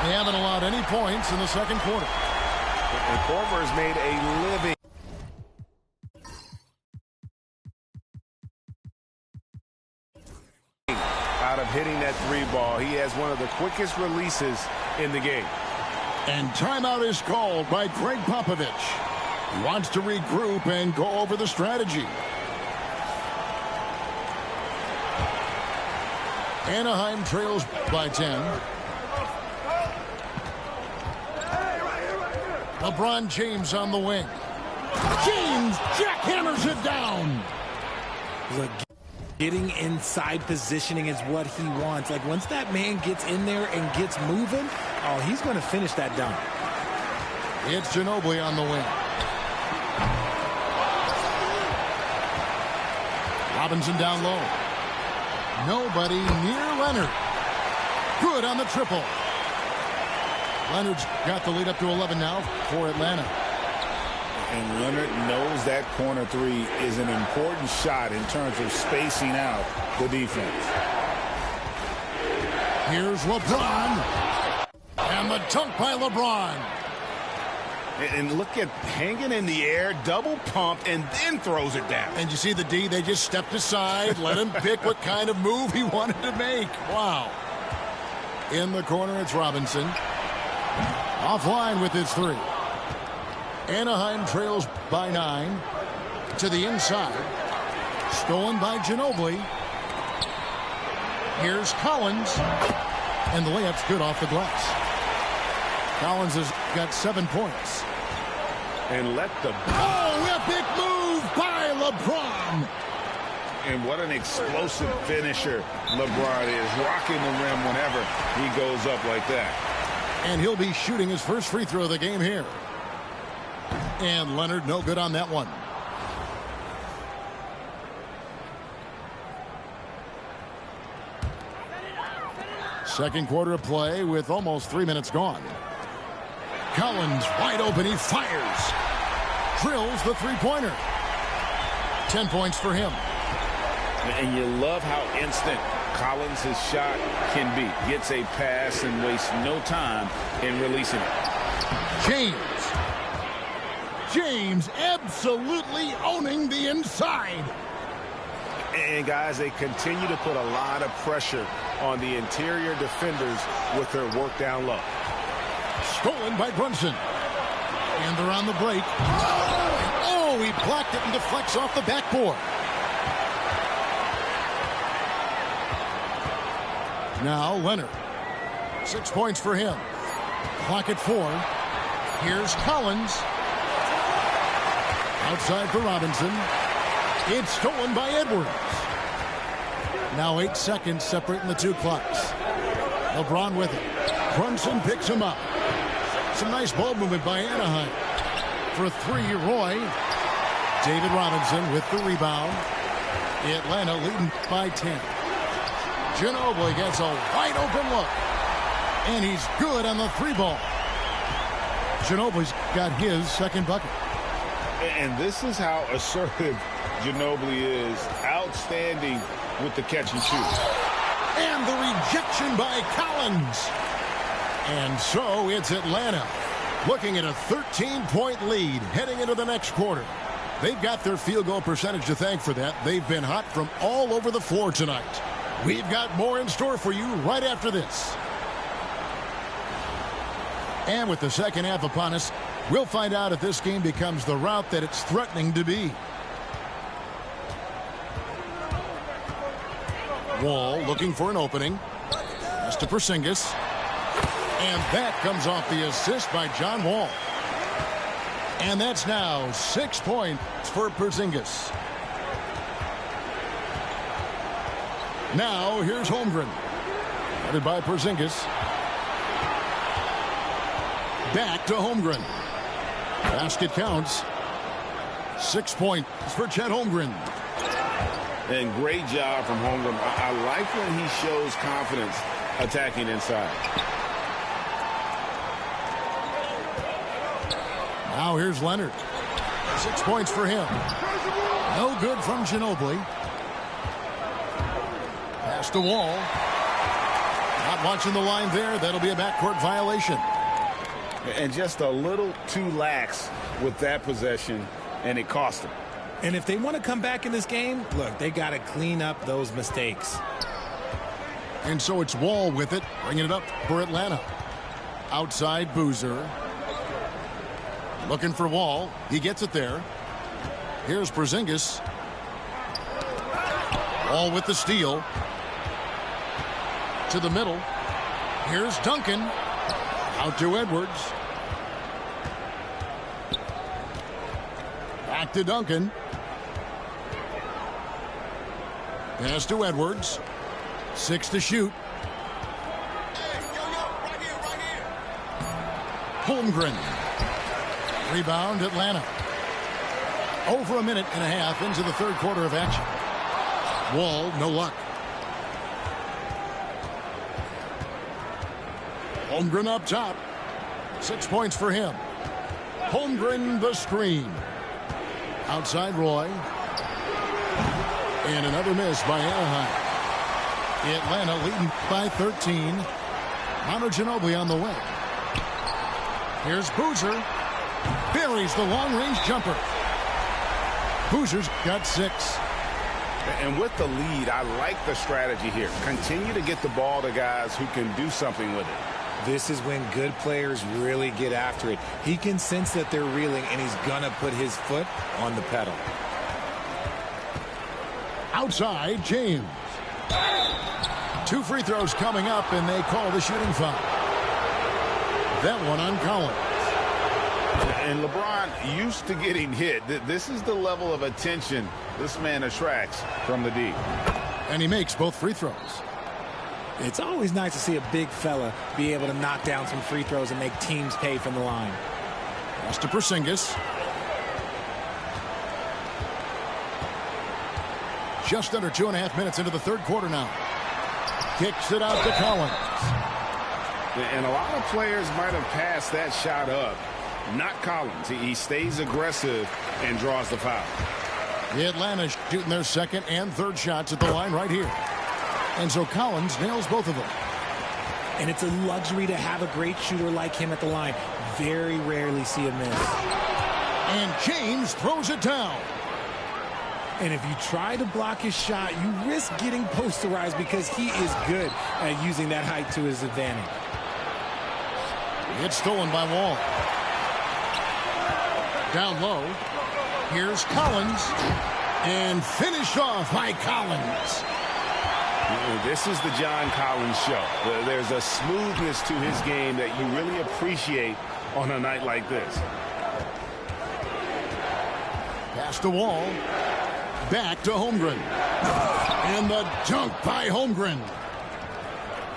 They haven't allowed any points in the second quarter. And Korver has made a living out of hitting that 3 ball. He has one of the quickest releases in the game. And timeout is called by Greg Popovich. He wants to regroup and go over the strategy. Anaheim trails by 10. LeBron James on the wing. James jackhammers it down. Look, getting inside positioning is what he wants. Like, once that man gets in there and gets moving, oh, he's going to finish that dunk. It's Ginobili on the wing. Robinson down low. Nobody near Leonard. Good on the triple. Leonard's got the lead up to 11 now for Atlanta. And Leonard knows that corner 3 is an important shot in terms of spacing out the defense. Here's LeBron. And the dunk by LeBron. And look at hanging in the air, double pump, and then throws it down. And you see the D, they just stepped aside, let him pick what kind of move he wanted to make. Wow. In the corner, it's Robinson. Offline with his 3. Anaheim trails by 9. To the inside. Stolen by Ginobili. Here's Collins. And the layup's good off the glass. Collins has got 7 points. And let the... Oh, epic move by LeBron. And what an explosive finisher LeBron is, rocking the rim whenever he goes up like that. And he'll be shooting his first free throw of the game here. And Leonard no good on that one. Second quarter of play with almost 3 minutes gone. Collins wide open, he fires. Drills the three-pointer. 10 points for him. And you love how instant Collins' shot can be. Gets a pass and wastes no time in releasing it. James absolutely owning the inside. And guys, they continue to put a lot of pressure on the interior defenders with their work down low. Stolen by Brunson. And they're on the break. Oh, he blocked it and deflects off the backboard. Now Leonard. 6 points for him. Clock at 4. Here's Collins. Outside for Robinson. It's stolen by Edwards. Now 8 seconds separating the two clocks. LeBron with it. Brunson picks him up. Some nice ball movement by Anaheim. For 3, Roy. David Robinson with the rebound. Atlanta leading by 10. Ginobili gets a wide open look. And he's good on the 3 ball. Ginobili's got his second bucket. And this is how assertive Ginobili is. Outstanding with the catch and shoot. And the rejection by Collins. And so it's Atlanta looking at a 13-point lead heading into the next quarter. They've got their field goal percentage to thank for that. They've been hot from all over the floor tonight. We've got more in store for you right after this. And with the second half upon us, we'll find out if this game becomes the route that it's threatening to be. Wall looking for an opening. Pass to Porzingis. And that comes off the assist by John Wall. And that's now 6 points for Porzingis. Now here's Holmgren. Headed by Porzingis. Back to Holmgren. Basket counts. 6 points for Chet Holmgren. And great job from Holmgren. I like when he shows confidence attacking inside. Now here's Leonard. 6 points for him. No good from Ginobili. Pass to Wall. Not watching the line there. That'll be a backcourt violation. And just a little too lax with that possession, and it cost him. And if they want to come back in this game, look, they got to clean up those mistakes. And so it's Wall with it, bringing it up for Atlanta. Outside Boozer. Looking for Wall. He gets it there. Here's Porzingis. Wall with the steal. To the middle. Here's Duncan. Out to Edwards. Back to Duncan. Pass to Edwards. 6 to shoot. Holmgren. Rebound Atlanta. Over a minute and a half into the third quarter of action. Wall, no luck. Holmgren up top. 6 points for him. Holmgren the screen. Outside Roy. And another miss by Anaheim. Atlanta leading by 13. Manu Ginobili on the way. Here's Boozer. Buries the long-range jumper. Boozer's got 6. And with the lead, I like the strategy here. Continue to get the ball to guys who can do something with it. This is when good players really get after it. He can sense that they're reeling, and he's going to put his foot on the pedal. Outside, James. 2 free throws coming up, and they call the shooting foul. That one on Collins. And LeBron used to getting hit. This is the level of attention this man attracts from the D. And he makes both free throws. It's always nice to see a big fella be able to knock down some free throws and make teams pay from the line. Pass to Porzingis. Just under 2.5 minutes into the third quarter now. Kicks it out to Collins. And a lot of players might have passed that shot up. Not Collins. He stays aggressive and draws the foul. The Atlanta shooting their second and third shots at the line right here. And so Collins nails both of them. And it's a luxury to have a great shooter like him at the line. Very rarely see a miss. And James throws it down. And if you try to block his shot, you risk getting posterized because he is good at using that height to his advantage. It's stolen by Wall. Down low. Here's Collins. And finished off by Collins. This is the John Collins show. There's a smoothness to his game that you really appreciate on a night like this. Pass to Wall. Back to Holmgren. And the dunk by Holmgren.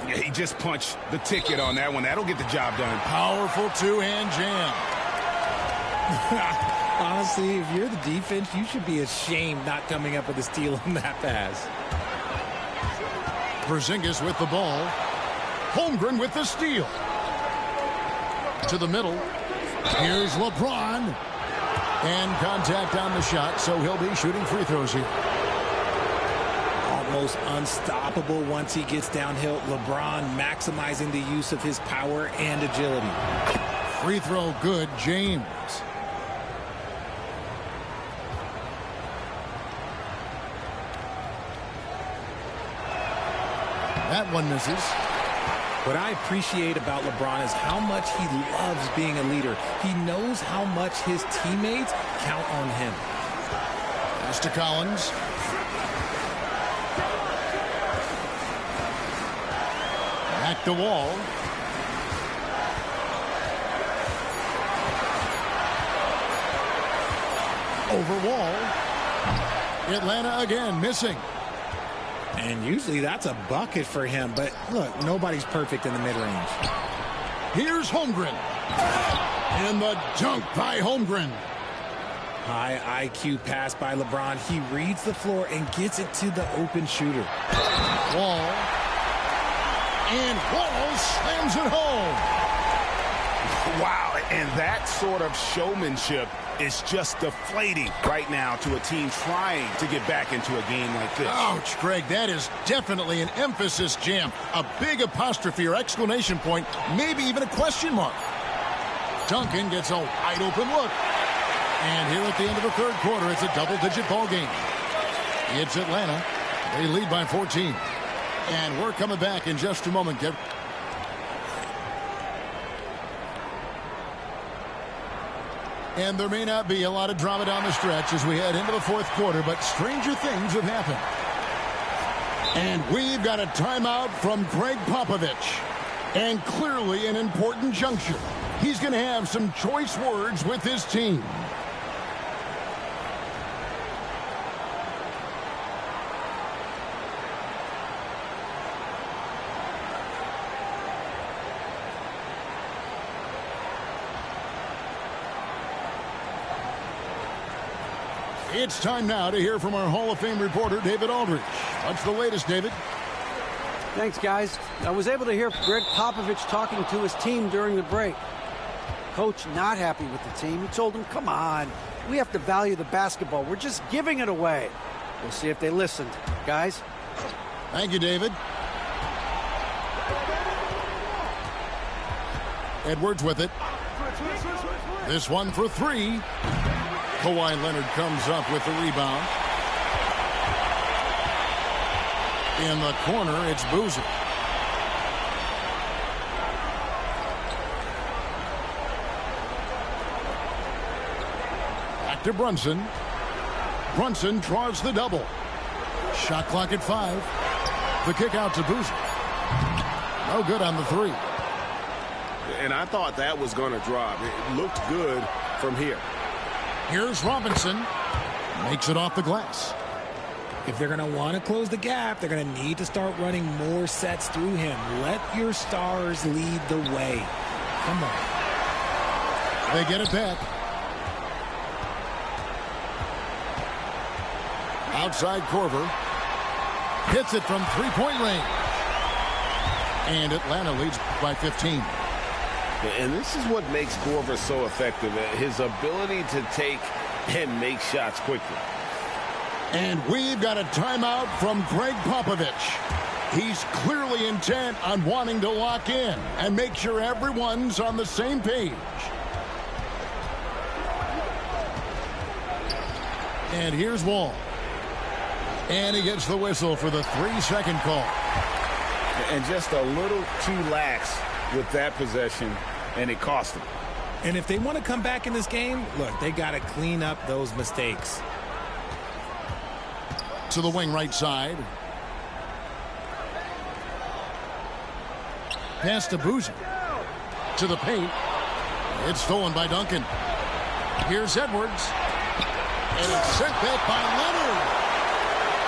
Yeah, he just punched the ticket on that one. That'll get the job done. Powerful two-hand jam. Honestly, if you're the defense, you should be ashamed not coming up with a steal on that pass. Porzingis with the ball. Holmgren with the steal. To the middle. Here's LeBron. And contact on the shot, so he'll be shooting free throws here. Almost unstoppable once he gets downhill. LeBron maximizing the use of his power and agility. Free throw good, James. That one misses. What I appreciate about LeBron is how much he loves being a leader. He knows how much his teammates count on him. Pass to Collins. Back to Wall. Over Wall. Atlanta again missing. And usually that's a bucket for him. But look, nobody's perfect in the mid-range. Here's Holmgren. And the dunk by Holmgren. High IQ pass by LeBron. He reads the floor and gets it to the open shooter. Wall. And Wall slams it home. Wow, and that sort of showmanship is just deflating right now to a team trying to get back into a game like this. Ouch, Greg, that is definitely an emphasis jam. A big apostrophe or exclamation point, maybe even a question mark. Duncan gets a wide open look. And here at the end of the third quarter, it's a double-digit ball game. It's Atlanta. They lead by 14. And we're coming back in just a moment. And there may not be a lot of drama down the stretch as we head into the fourth quarter, but stranger things have happened. And we've got a timeout from Greg Popovich. And clearly an important juncture. He's going to have some choice words with his team. It's time now to hear from our Hall of Fame reporter, David Aldridge. What's the latest, David? Thanks, guys. I was able to hear Greg Popovich talking to his team during the break. Coach not happy with the team. He told them, come on, we have to value the basketball. We're just giving it away. We'll see if they listened. Guys? Thank you, David. Edwards with it. This one for three. Kawhi Leonard comes up with the rebound. In the corner, it's Boozer. Back to Brunson. Brunson draws the double. Shot clock at 5. The kick out to Boozer. No good on the three. And I thought that was going to drop. It looked good from here. Here's Robinson. Makes it off the glass. If they're going to want to close the gap, they're going to need to start running more sets through him. Let your stars lead the way. Come on. They get it back. Outside Korver. Hits it from three-point range. And Atlanta leads by 15. And this is what makes Korver so effective. His ability to take and make shots quickly. And we've got a timeout from Greg Popovich. He's clearly intent on wanting to lock in and make sure everyone's on the same page. And here's Wall. And he gets the whistle for the 3-second call. And just a little too lax with that possession, and it cost them. And if they want to come back in this game, look, they got to clean up those mistakes. To the wing right side. pass to Boozer. To the paint. It's stolen by Duncan. Here's Edwards. And it's sent back by Leonard.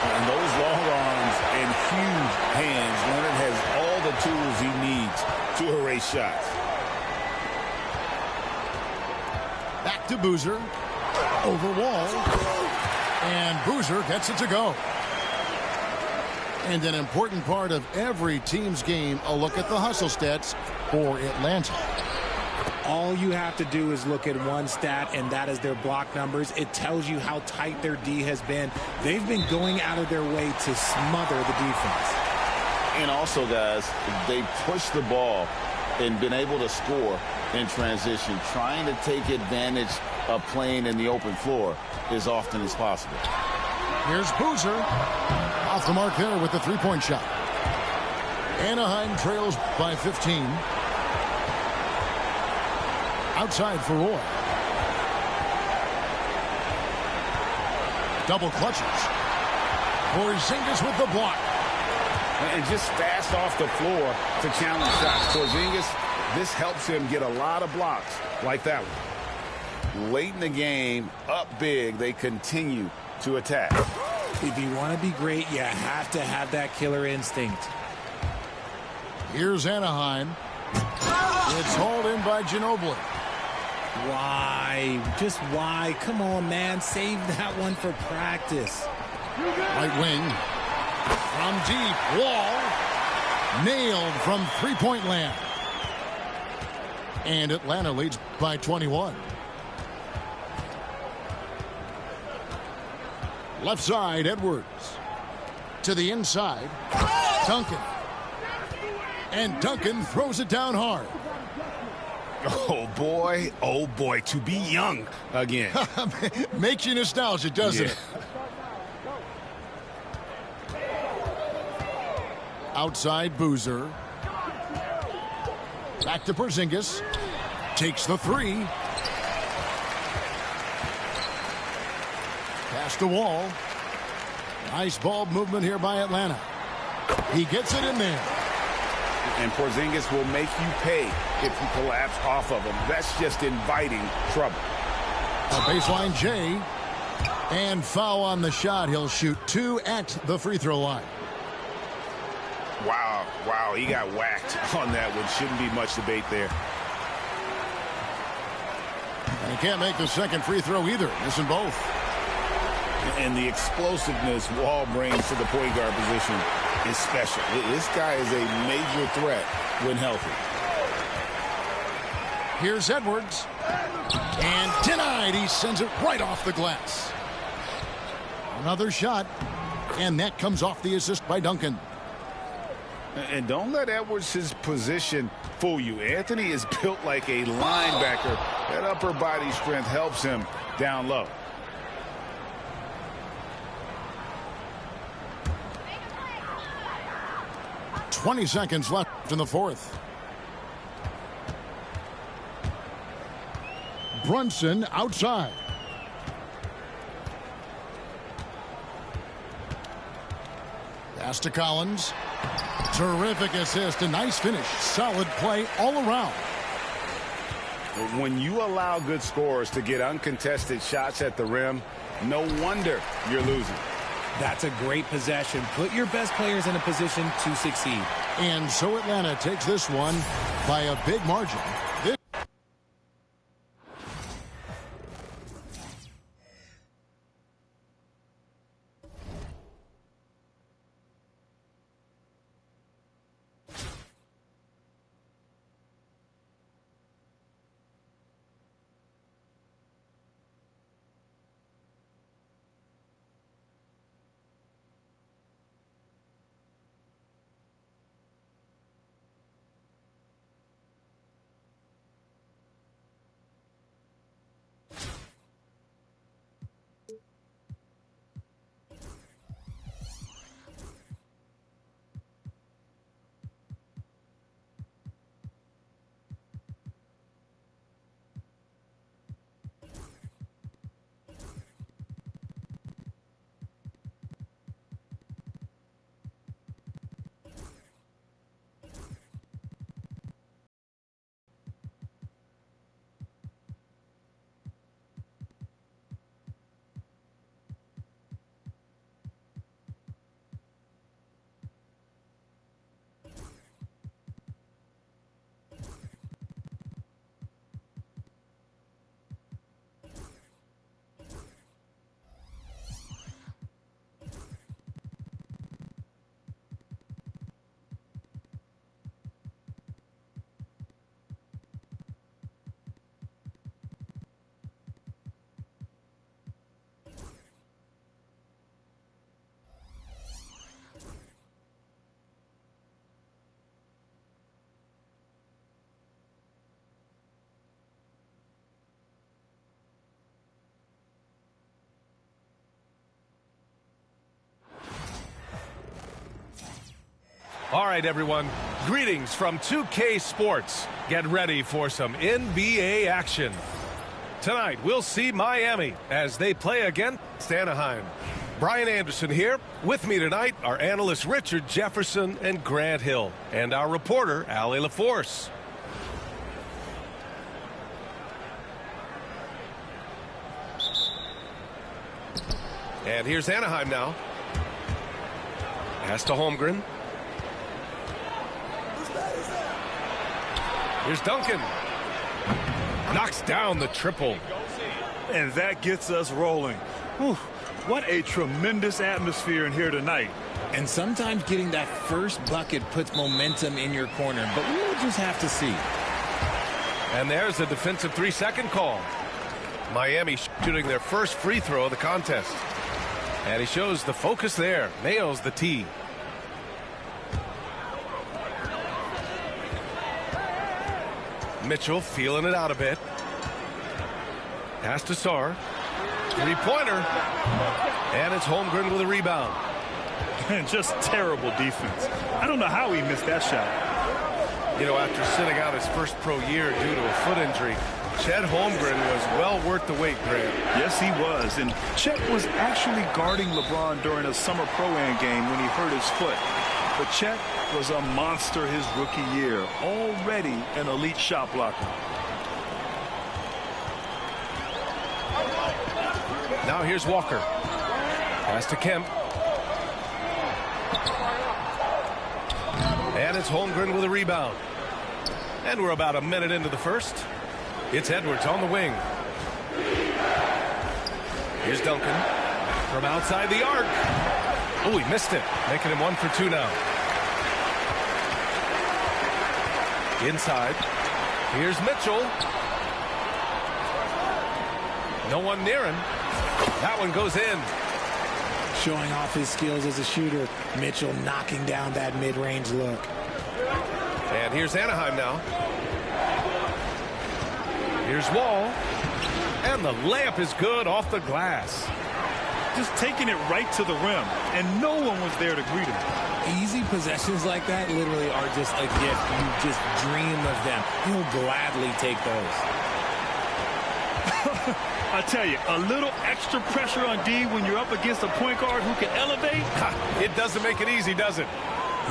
And those long arms and huge hands, Leonard has all the tools he needs to erase shots. Back to Boozer. Over Wall. And Boozer gets it to go. And an important part of every team's game, a look at the hustle stats for Atlanta. All you have to do is look at one stat, and that is their block numbers. It tells you how tight their D has been. They've been going out of their way to smother the defense. And also, guys, they pushed the ball and been able to score in transition, trying to take advantage of playing in the open floor as often as possible. Here's Boozer. Off the mark there with the three-point shot. Anaheim trails by 15. Outside for Roy. Double clutches. Porzingis with the block. And just fast off the floor to challenge shots. Porzingis, this helps him get a lot of blocks like that one. Late in the game, up big, they continue to attack. If you want to be great, you have to have that killer instinct. Here's Anaheim. It's hauled in by Ginobili. Why? Just why? Come on, man. Save that one for practice. Right wing. From deep. Wall. Nailed from three-point land. And Atlanta leads by 21. Left side, Edwards. To the inside. Duncan. And Duncan throws it down hard. Oh boy, to be young again. Makes you nostalgic, doesn't it? Outside Boozer. Back to Porzingis. Takes the three. Pass to Wall. Nice ball movement here by Atlanta. He gets it in there. And Porzingis will make you pay if you collapse off of him. That's just inviting trouble. A baseline J. And foul on the shot. He'll shoot 2 at the free throw line. Wow, he got whacked on that one. Shouldn't be much debate there. And he can't make the second free throw either. Missing both. And the explosiveness Wall brings to the point guard position is special. This guy is a major threat when healthy. Here's Edwards. And denied. He sends it right off the glass. Another shot. And that comes off the assist by Duncan. And don't let Edwards' position fool you. Anthony is built like a linebacker. That upper body strength helps him down low. .20 seconds left in the fourth. Brunson outside. Pass to Collins. Terrific assist. A nice finish. Solid play all around. When you allow good scorers to get uncontested shots at the rim, no wonder you're losing. That's a great possession. Put your best players in a position to succeed. And so Atlanta takes this one by a big margin. All right, everyone. Greetings from 2K Sports. Get ready for some NBA action. Tonight, we'll see Miami as they play against Anaheim. Brian Anderson here. With me tonight are analysts Richard Jefferson and Grant Hill, and our reporter, Allie LaForce. And here's Anaheim now. Pass to Holmgren. Here's Duncan. Knocks down the triple. And that gets us rolling. Whew, what a tremendous atmosphere in here tonight. And sometimes getting that first bucket puts momentum in your corner, but we'll just have to see. And there's a defensive 3-second call. Miami shooting their first free throw of the contest. And he shows the focus there. Nails the tee. Mitchell feeling it out a bit. Pass to Sarr. Three-pointer. And it's Holmgren with a rebound. And just terrible defense. I don't know how he missed that shot. You know, after sitting out his first pro year due to a foot injury, Chet Holmgren was well worth the wait, Grant. Yes, he was. And Chet was actually guarding LeBron during a summer pro-am game when he hurt his foot. But Chet was a monster his rookie year, already an elite shot blocker. Now here's Walker. Pass to Kemp. And it's Holmgren with a rebound. And we're about a minute into the first. It's Edwards on the wing. Here's Duncan from outside the arc. Oh, he missed it, making him 1 for 2 now. Inside. Here's Mitchell. No one near him. That one goes in. Showing off his skills as a shooter. Mitchell knocking down that mid-range look. And here's Anaheim now. Here's Wall. And the layup is good off the glass. Just taking it right to the rim, and no one was there to greet him. Easy possessions like that literally are just a gift. You just dream of them. He'll gladly take those. I tell you, a little extra pressure on D when you're up against a point guard who can elevate. It doesn't make it easy, does it?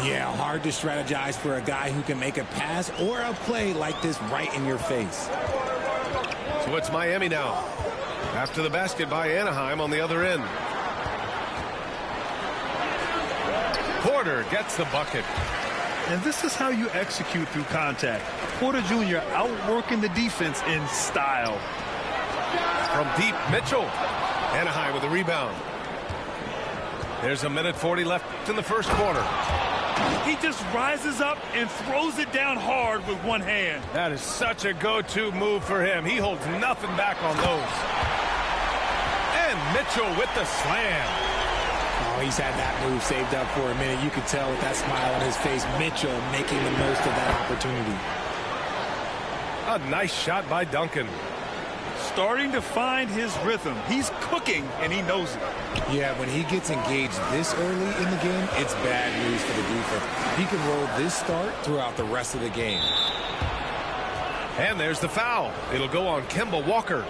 Yeah, hard to strategize for a guy who can make a pass or a play like this right in your face. So it's Miami now. After the basket by Anaheim on the other end. Porter gets the bucket. And this is how you execute through contact. Porter Jr. outworking the defense in style. From deep, Mitchell. Anaheim with the rebound. There's a minute 40 left in the first quarter. He just rises up and throws it down hard with one hand. That is such a go-to move for him. He holds nothing back on those. And Mitchell with the slam. Oh, he's had that move saved up for a minute. You could tell with that smile on his face, Mitchell making the most of that opportunity. A nice shot by Duncan. Starting to find his rhythm. He's cooking, and he knows it. Yeah, when he gets engaged this early in the game, it's bad news for the defense. He can roll this start throughout the rest of the game. And there's the foul. It'll go on Kemba Walker.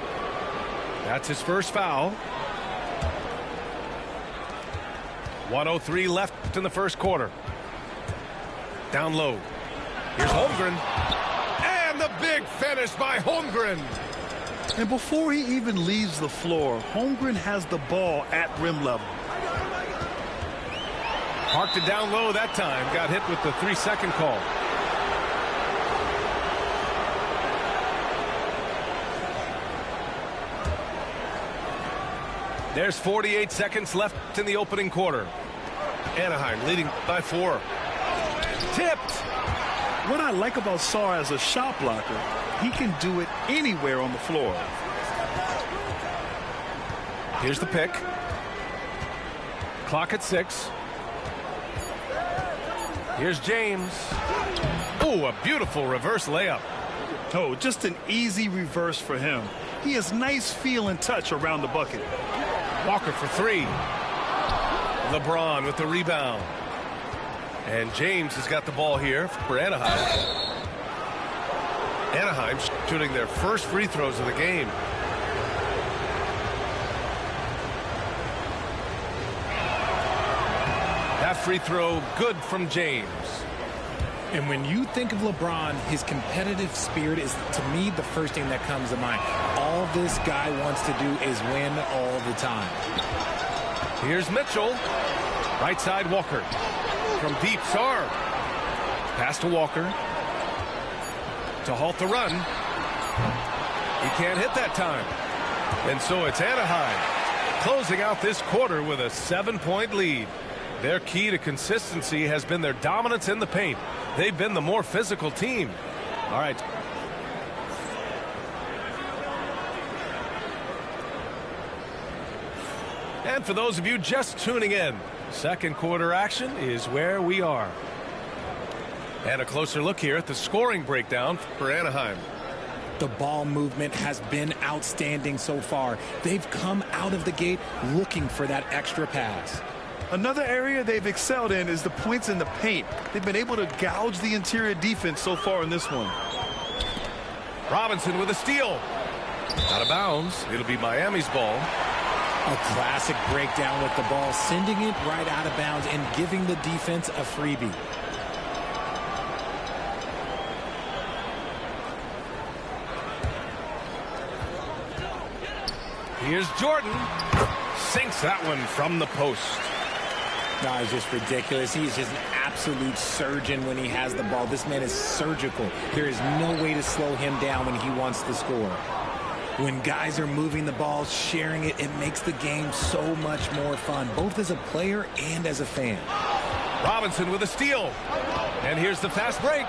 That's his first foul. 1:03 left in the first quarter. Down low. Here's Holmgren. And the big finish by Holmgren. And before he even leaves the floor, Holmgren has the ball at rim level. Parked it down low that time. Got hit with the 3-second call. There's 48 seconds left in the opening quarter. Anaheim leading by 4. Tipped. What I like about Sarr as a shot blocker, he can do it anywhere on the floor. Here's the pick. Clock at 6. Here's James. Oh, a beautiful reverse layup. Oh, just an easy reverse for him. He has nice feel and touch around the bucket. Walker for 3. LeBron with the rebound. And James has got the ball here for Anaheim. Anaheim shooting their first free throws of the game. That free throw good from James. And when you think of LeBron, his competitive spirit is, to me, the first thing that comes to mind. All this guy wants to do is win all the time. Here's Mitchell. Right side, Walker. From deep, Sarr. Pass to Walker. To halt the run. He can't hit that time. And so it's Anaheim closing out this quarter with a 7-point lead. Their key to consistency has been their dominance in the paint. They've been the more physical team. All right. And for those of you just tuning in, second quarter action is where we are. And a closer look here at the scoring breakdown for Anaheim. The ball movement has been outstanding so far. They've come out of the gate looking for that extra pass. Another area they've excelled in is the points in the paint. They've been able to gouge the interior defense so far in this one. Robinson with a steal. Out of bounds. It'll be Miami's ball. A classic breakdown with the ball, sending it right out of bounds and giving the defense a freebie. Here's Jordan. Sinks that one from the post. No, it's just ridiculous. He's just an absolute surgeon when he has the ball. This man is surgical. There is no way to slow him down when he wants to score. When guys are moving the ball, sharing it, it makes the game so much more fun, both as a player and as a fan. Robinson with a steal. And here's the fast break.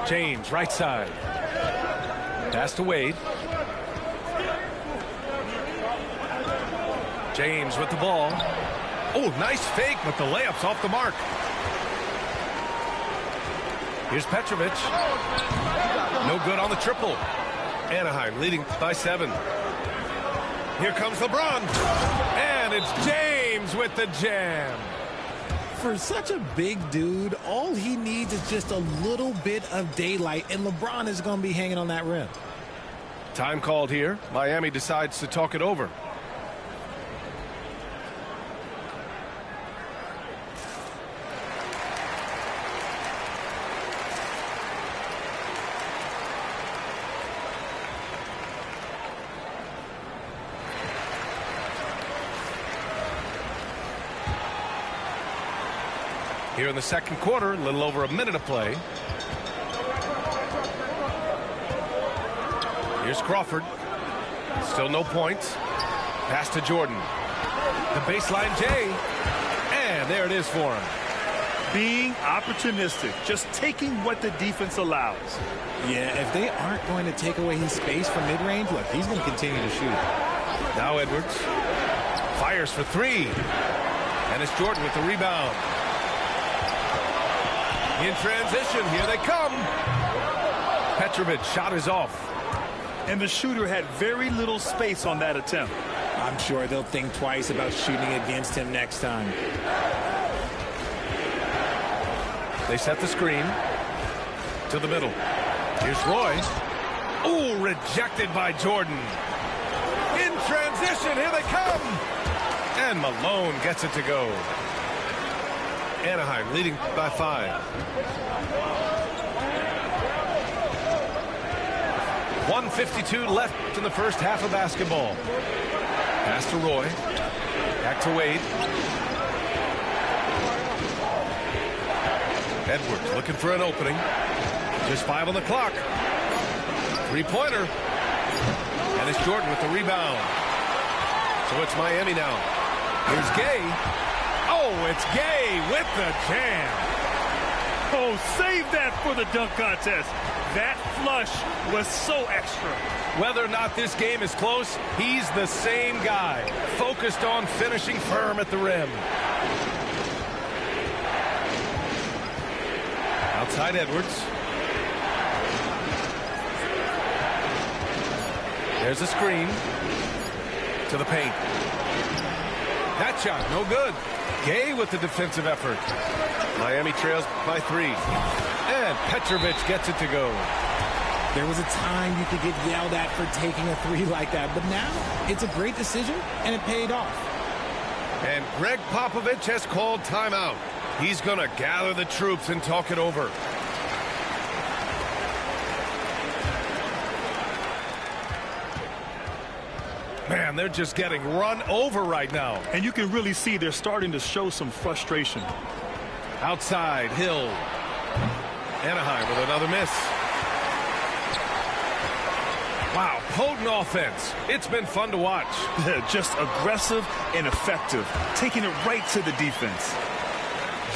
James, right side. Pass to Wade. James with the ball. Oh, nice fake, but the layup's off the mark. Here's Petrovic. No good on the triple. Anaheim leading by 7. Here comes LeBron. And it's James with the jam. For such a big dude, all he needs is just a little bit of daylight, and LeBron is going to be hanging on that rim. Time called here. Miami decides to talk it over. Here in the second quarter, a little over a minute of play. Here's Crawford. Still no points. Pass to Jordan. The baseline J. And there it is for him. Being opportunistic, just taking what the defense allows. Yeah, if they aren't going to take away his space from mid-range, look, he's going to continue to shoot. Now Edwards fires for 3. And it's Jordan with the rebound. In transition, here they come. Petrovic shot is off. And the shooter had very little space on that attempt. I'm sure they'll think twice about shooting against him next time. They set the screen to the middle. Here's Roy. Ooh, rejected by Jordan. In transition, here they come. And Malone gets it to go. Anaheim leading by 5. 1:52 left in the first half of basketball. Pass to Roy. Back to Wade. Edwards looking for an opening. Just 5 on the clock. 3-pointer. And it's Jordan with the rebound. So it's Miami now. Here's Gay. Oh, it's Gay with the jam. Oh, save that for the dunk contest. That flush was so extra. Whether or not this game is close, he's the same guy, focused on finishing firm at the rim. Outside Edwards. There's a screen to the paint. That shot, no good. Gay with the defensive effort. Miami trails by 3. And Petrovic gets it to go. There was a time you could get yelled at for taking a 3 like that, but now it's a great decision, and it paid off. And Greg Popovich has called timeout. He's going to gather the troops and talk it over. Man, they're just getting run over right now. And you can really see they're starting to show some frustration. Outside, Hill. Anaheim with another miss. Wow, potent offense. It's been fun to watch. Just aggressive and effective, taking it right to the defense.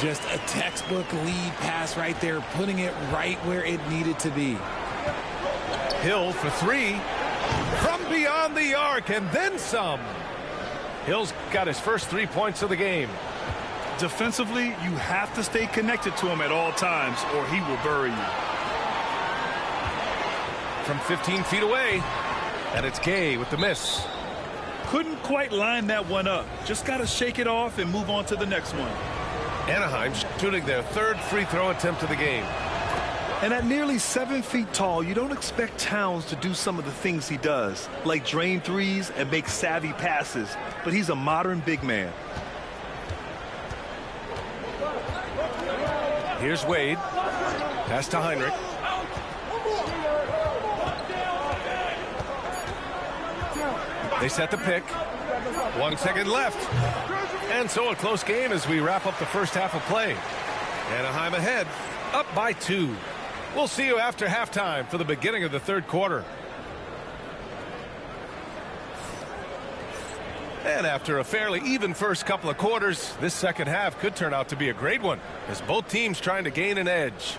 Just a textbook lead pass right there, putting it right where it needed to be. Hill for 3. From beyond the arc, and then some. Hill's got his first 3 points of the game. Defensively, you have to stay connected to him at all times, or he will bury you. From 15 feet away, and it's Gay with the miss. Couldn't quite line that one up. Just got to shake it off and move on to the next one. Anaheim shooting their 3rd free throw attempt of the game. And at nearly 7 feet tall, you don't expect Towns to do some of the things he does, like drain threes and make savvy passes. But he's a modern big man. Here's Wade. Pass to Heinrich. They set the pick. 1 second left. And so a close game as we wrap up the first half of play. Anaheim ahead, up by 2. We'll see you after halftime for the beginning of the 3rd quarter. And after a fairly even first couple of quarters, this second half could turn out to be a great one as both teams trying to gain an edge.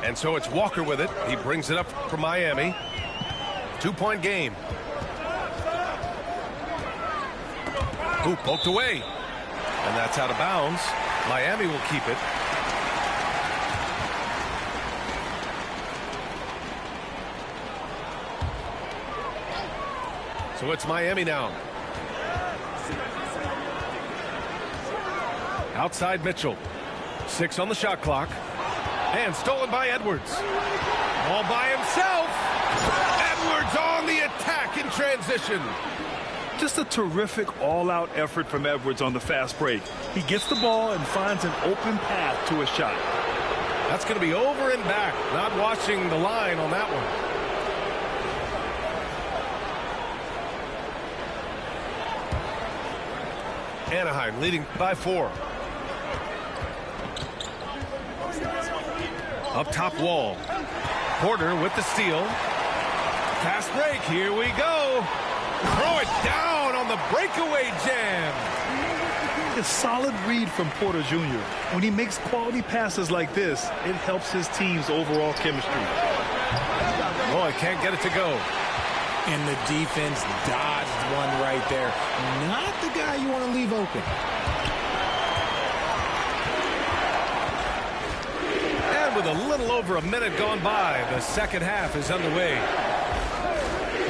And so it's Walker with it. He brings it up for Miami. 2-point game. Ooh, poked away. And that's out of bounds. Miami will keep it. So it's Miami now. Outside Mitchell. 6 on the shot clock. And stolen by Edwards. All by himself. Edwards on the attack in transition. Just a terrific all-out effort from Edwards on the fast break. He gets the ball and finds an open path to a shot. That's going to be over and back. Not watching the line on that one. Anaheim leading by 4. Up top, Wall. Porter with the steal. Fast break. Here we go. Throw it down on the breakaway jam. A solid read from Porter Jr. When he makes quality passes like this, it helps his team's overall chemistry. Boy, can't get it to go. And the defense dodged one right there. Not the guy you want to leave open. And with a little over a minute gone by, the second half is underway.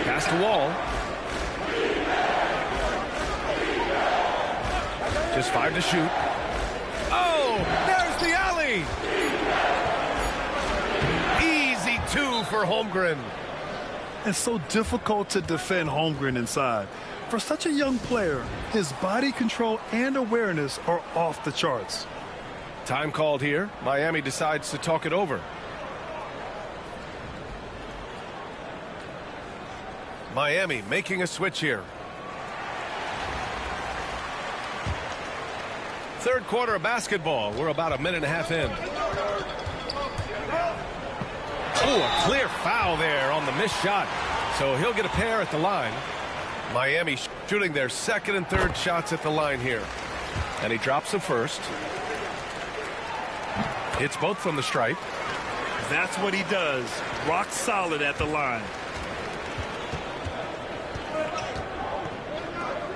Pass to Wall. Just 5 to shoot. Oh, there's the alley. Easy 2 for Holmgren. It's so difficult to defend Holmgren inside. For such a young player, his body control and awareness are off the charts. Time called here. Miami decides to talk it over. Miami making a switch here. Third quarter of basketball. We're about a minute and a half in. Oh, a clear foul there on the missed shot. So he'll get a pair at the line. Miami shooting their second and third shots at the line here. And he drops the first. Hits both from the stripe. That's what he does. Rock solid at the line.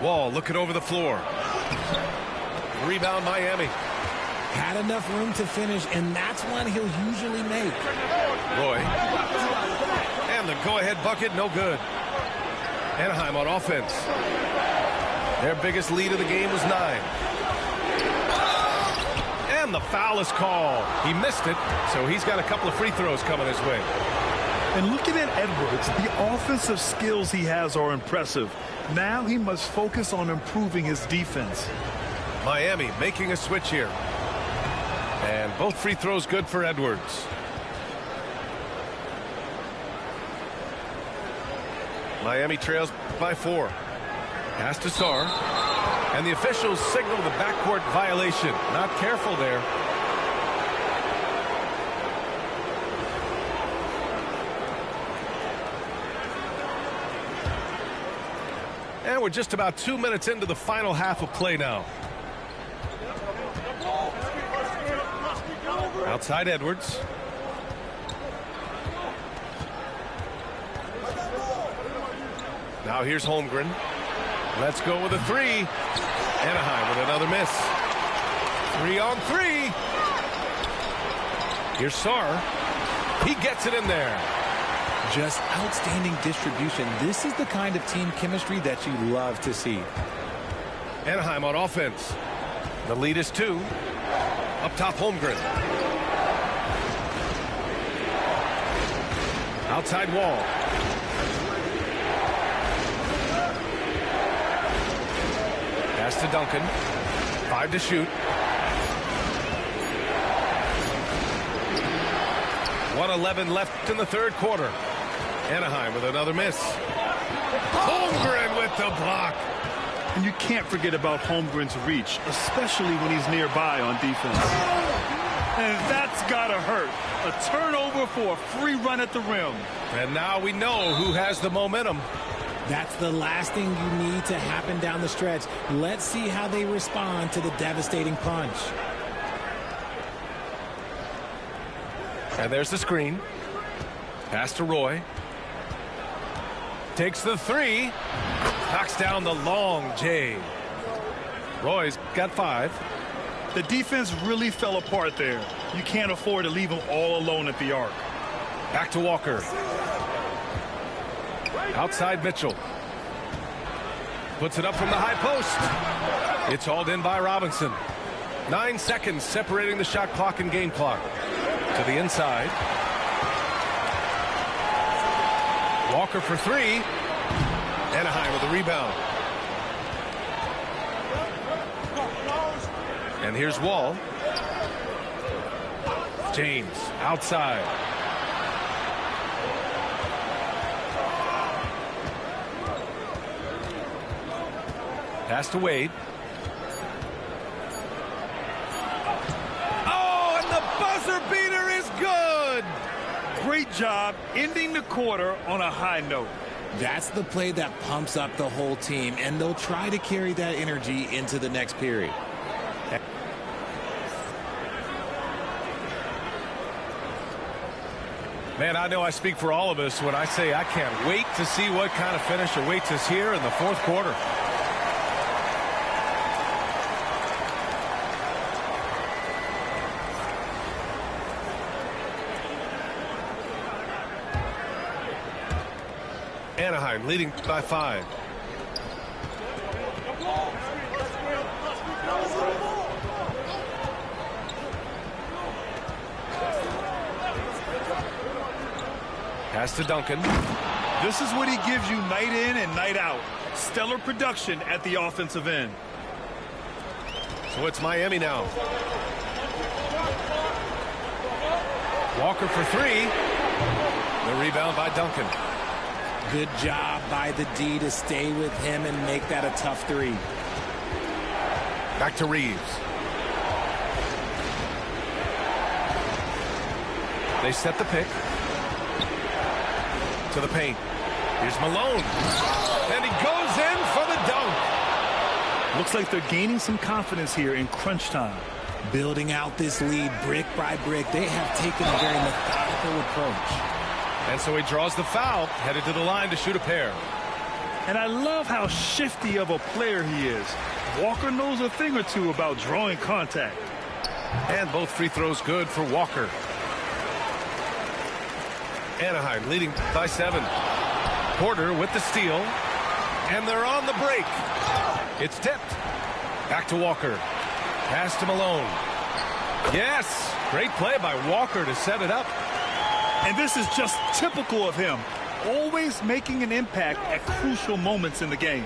Wall looking over the floor. Rebound Miami. Had enough room to finish, and that's one he'll usually make. Roy. And the go-ahead bucket, no good. Anaheim on offense. Their biggest lead of the game was 9. And the foul is called. He missed it, so he's got a couple of free throws coming his way. And looking at Edwards, the offensive skills he has are impressive. Now he must focus on improving his defense. Miami making a switch here. And both free throws good for Edwards. Miami trails by 4. Pass to Sarr. And the officials signal the backcourt violation. Not careful there. And we're just about 2 minutes into the final half of play now. Outside Edwards. Now here's Holmgren. Let's go with a 3. Anaheim with another miss. 3 on 3. Here's Sarr. He gets it in there. Just outstanding distribution. This is the kind of team chemistry that you love to see. Anaheim on offense. The lead is 2. Up top, Holmgren. Outside Wall. Pass to Duncan. 5 to shoot. 1:11 left in the third quarter. Anaheim with another miss. Holmgren with the block. And you can't forget about Holmgren's reach, especially when he's nearby on defense. And that's gotta hurt. A turnover for a free run at the rim. And now we know who has the momentum. That's the last thing you need to happen down the stretch. Let's see how they respond to the devastating punch. And there's the screen. Pass to Roy. Takes the 3. Knocks down the long J. Roy's got 5. The defense really fell apart there. You can't afford to leave them all alone at the arc. Back to Walker. Outside Mitchell. Puts it up from the high post. It's hauled in by Robinson. 9 seconds separating the shot clock and game clock. To the inside. Walker for 3. Anaheim with the rebound. And here's Wall. James outside. Pass to Wade. Oh, and the buzzer beater is good. Great job ending the quarter on a high note. That's the play that pumps up the whole team, and they'll try to carry that energy into the next period. Man, I know I speak for all of us when I say I can't wait to see what kind of finish awaits us here in the fourth quarter. Anaheim leading by 5. Pass to Duncan. This is what he gives you night in and night out. Stellar production at the offensive end. So it's Miami now. Walker for 3. The rebound by Duncan. Good job by the D to stay with him and make that a tough 3. Back to Reeves. They set the pick. To the paint. Here's Malone. And he goes in for the dunk. Looks like they're gaining some confidence here in crunch time. Building out this lead brick by brick. They have taken a very methodical approach. And so he draws the foul, headed to the line to shoot a pair. And I love how shifty of a player he is. Walker knows a thing or two about drawing contact. And both free throws good for Walker. Anaheim leading by 7. Porter with the steal. And they're on the break. It's tipped. Back to Walker. Pass to Malone. Yes! Great play by Walker to set it up. And this is just typical of him. Always making an impact at crucial moments in the game.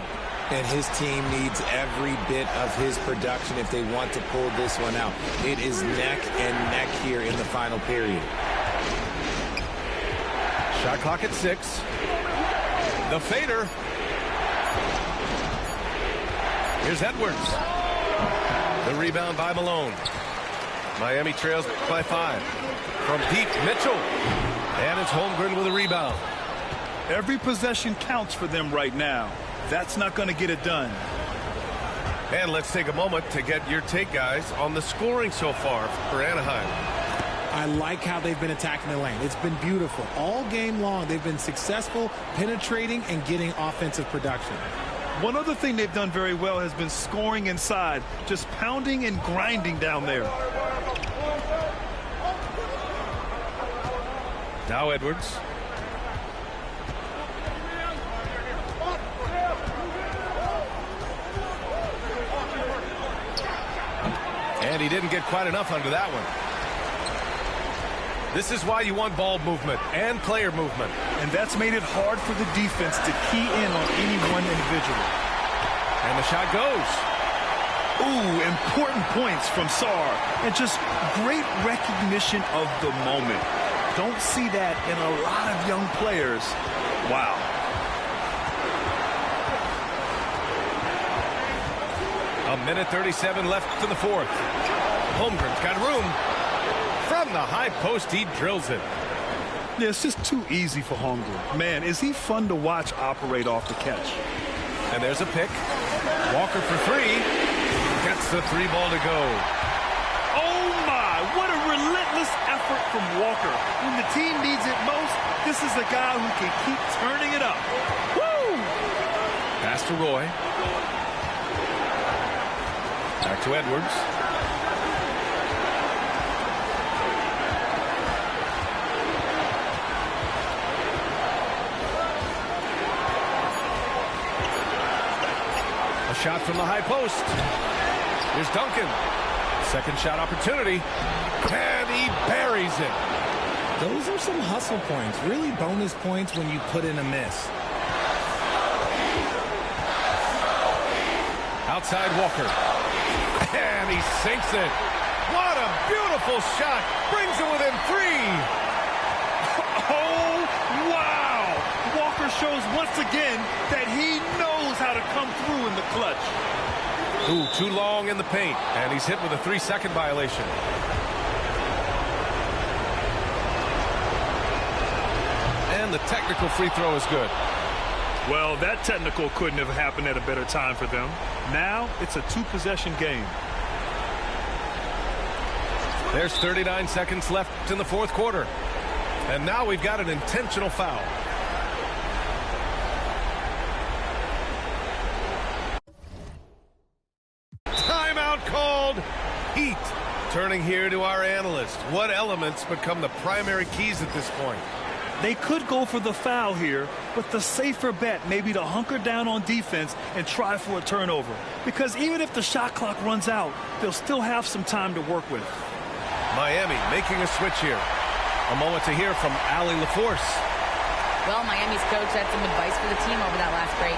And his team needs every bit of his production if they want to pull this one out. It is neck and neck here in the final period. Shot clock at 6. The fader. Here's Edwards. The rebound by Malone. Miami trails by 5. From deep, Mitchell. And it's Holmgren with a rebound. Every possession counts for them right now. That's not going to get it done. And let's take a moment to get your take, guys, on the scoring so far for Anaheim. I like how they've been attacking the lane. It's been beautiful. All game long, they've been successful penetrating and getting offensive production. One other thing they've done very well has been scoring inside, just pounding and grinding down there. Now Edwards. And he didn't get quite enough under that one. This is why you want ball movement and player movement. And that's made it hard for the defense to key in on any one individual. And the shot goes. Ooh, important points from Sarr. And just great recognition of the moment. Don't see that in a lot of young players. Wow. A minute 37 left to the 4th. Holmgren's got room. From the high post, he drills it. Yeah, it's just too easy for Holmgren. Man, is he fun to watch operate off the catch. And there's a pick. Walker for 3. Gets the 3 ball to go. Oh, my. What a relentless effort from Walker. When the team needs it most, this is the guy who can keep turning it up. Woo! Pass to Roy. Back to Edwards. A shot from the high post. Here's Duncan. Second shot opportunity. And he buries it. Those are some hustle points. Really bonus points when you put in a miss. Outside Walker. And he sinks it. What a beautiful shot. Brings it within 3. Oh, wow. Walker shows once again that he knows how to come through in the clutch. Ooh, too long in the paint. And he's hit with a 3-second violation. And the technical free throw is good. Well, that technical couldn't have happened at a better time for them. Now it's a 2-possession game. There's 39 seconds left in the 4th quarter. And now we've got an intentional foul. Timeout called. Heat turning here to our analyst. What elements become the primary keys at this point? They could go for the foul here, but the safer bet may be to hunker down on defense and try for a turnover. Because even if the shot clock runs out, they'll still have some time to work with. Miami making a switch here. A moment to hear from Allie LaForce. Well, Miami's coach had some advice for the team over that last break.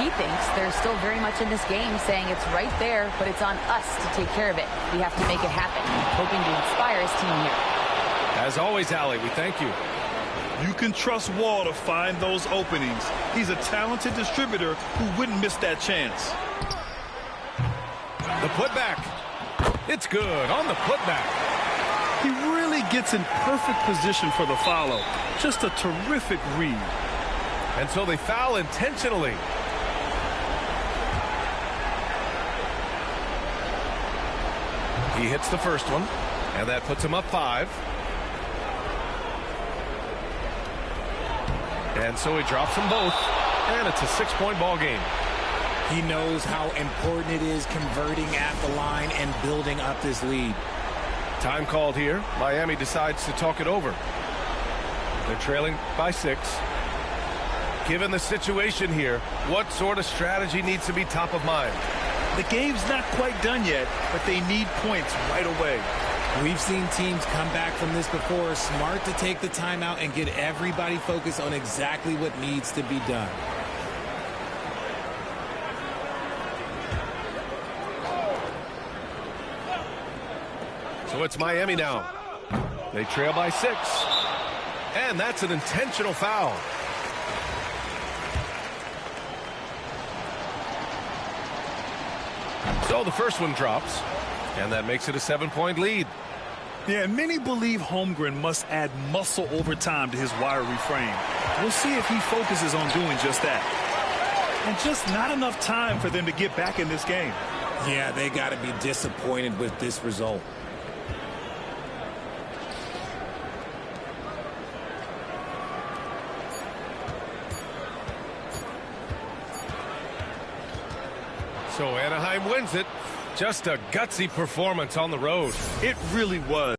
He thinks they're still very much in this game, saying it's right there, but it's on us to take care of it. We have to make it happen, hoping to inspire his team here. As always, Allie, we thank you. You can trust Wall to find those openings. He's a talented distributor who wouldn't miss that chance. The putback. It's good on the putback. He really gets in perfect position for the follow. Just a terrific read. And so they foul intentionally. He hits the first one, and that puts him up 5. And so he drops them both. And it's a 6-point ball game. He knows how important it is converting at the line and building up this lead. Time called here. Miami decides to talk it over. They're trailing by 6. Given the situation here, what sort of strategy needs to be top of mind? The game's not quite done yet, but they need points right away. We've seen teams come back from this before. Smart to take the timeout and get everybody focused on exactly what needs to be done. So it's Miami now. They trail by 6. And that's an intentional foul. So the first one drops, and that makes it a 7-point lead. Yeah, many believe Holmgren must add muscle over time to his wiry frame. We'll see if he focuses on doing just that. And just not enough time for them to get back in this game. Yeah, they got to be disappointed with this result. So Anaheim wins it. Just a gutsy performance on the road. It really was.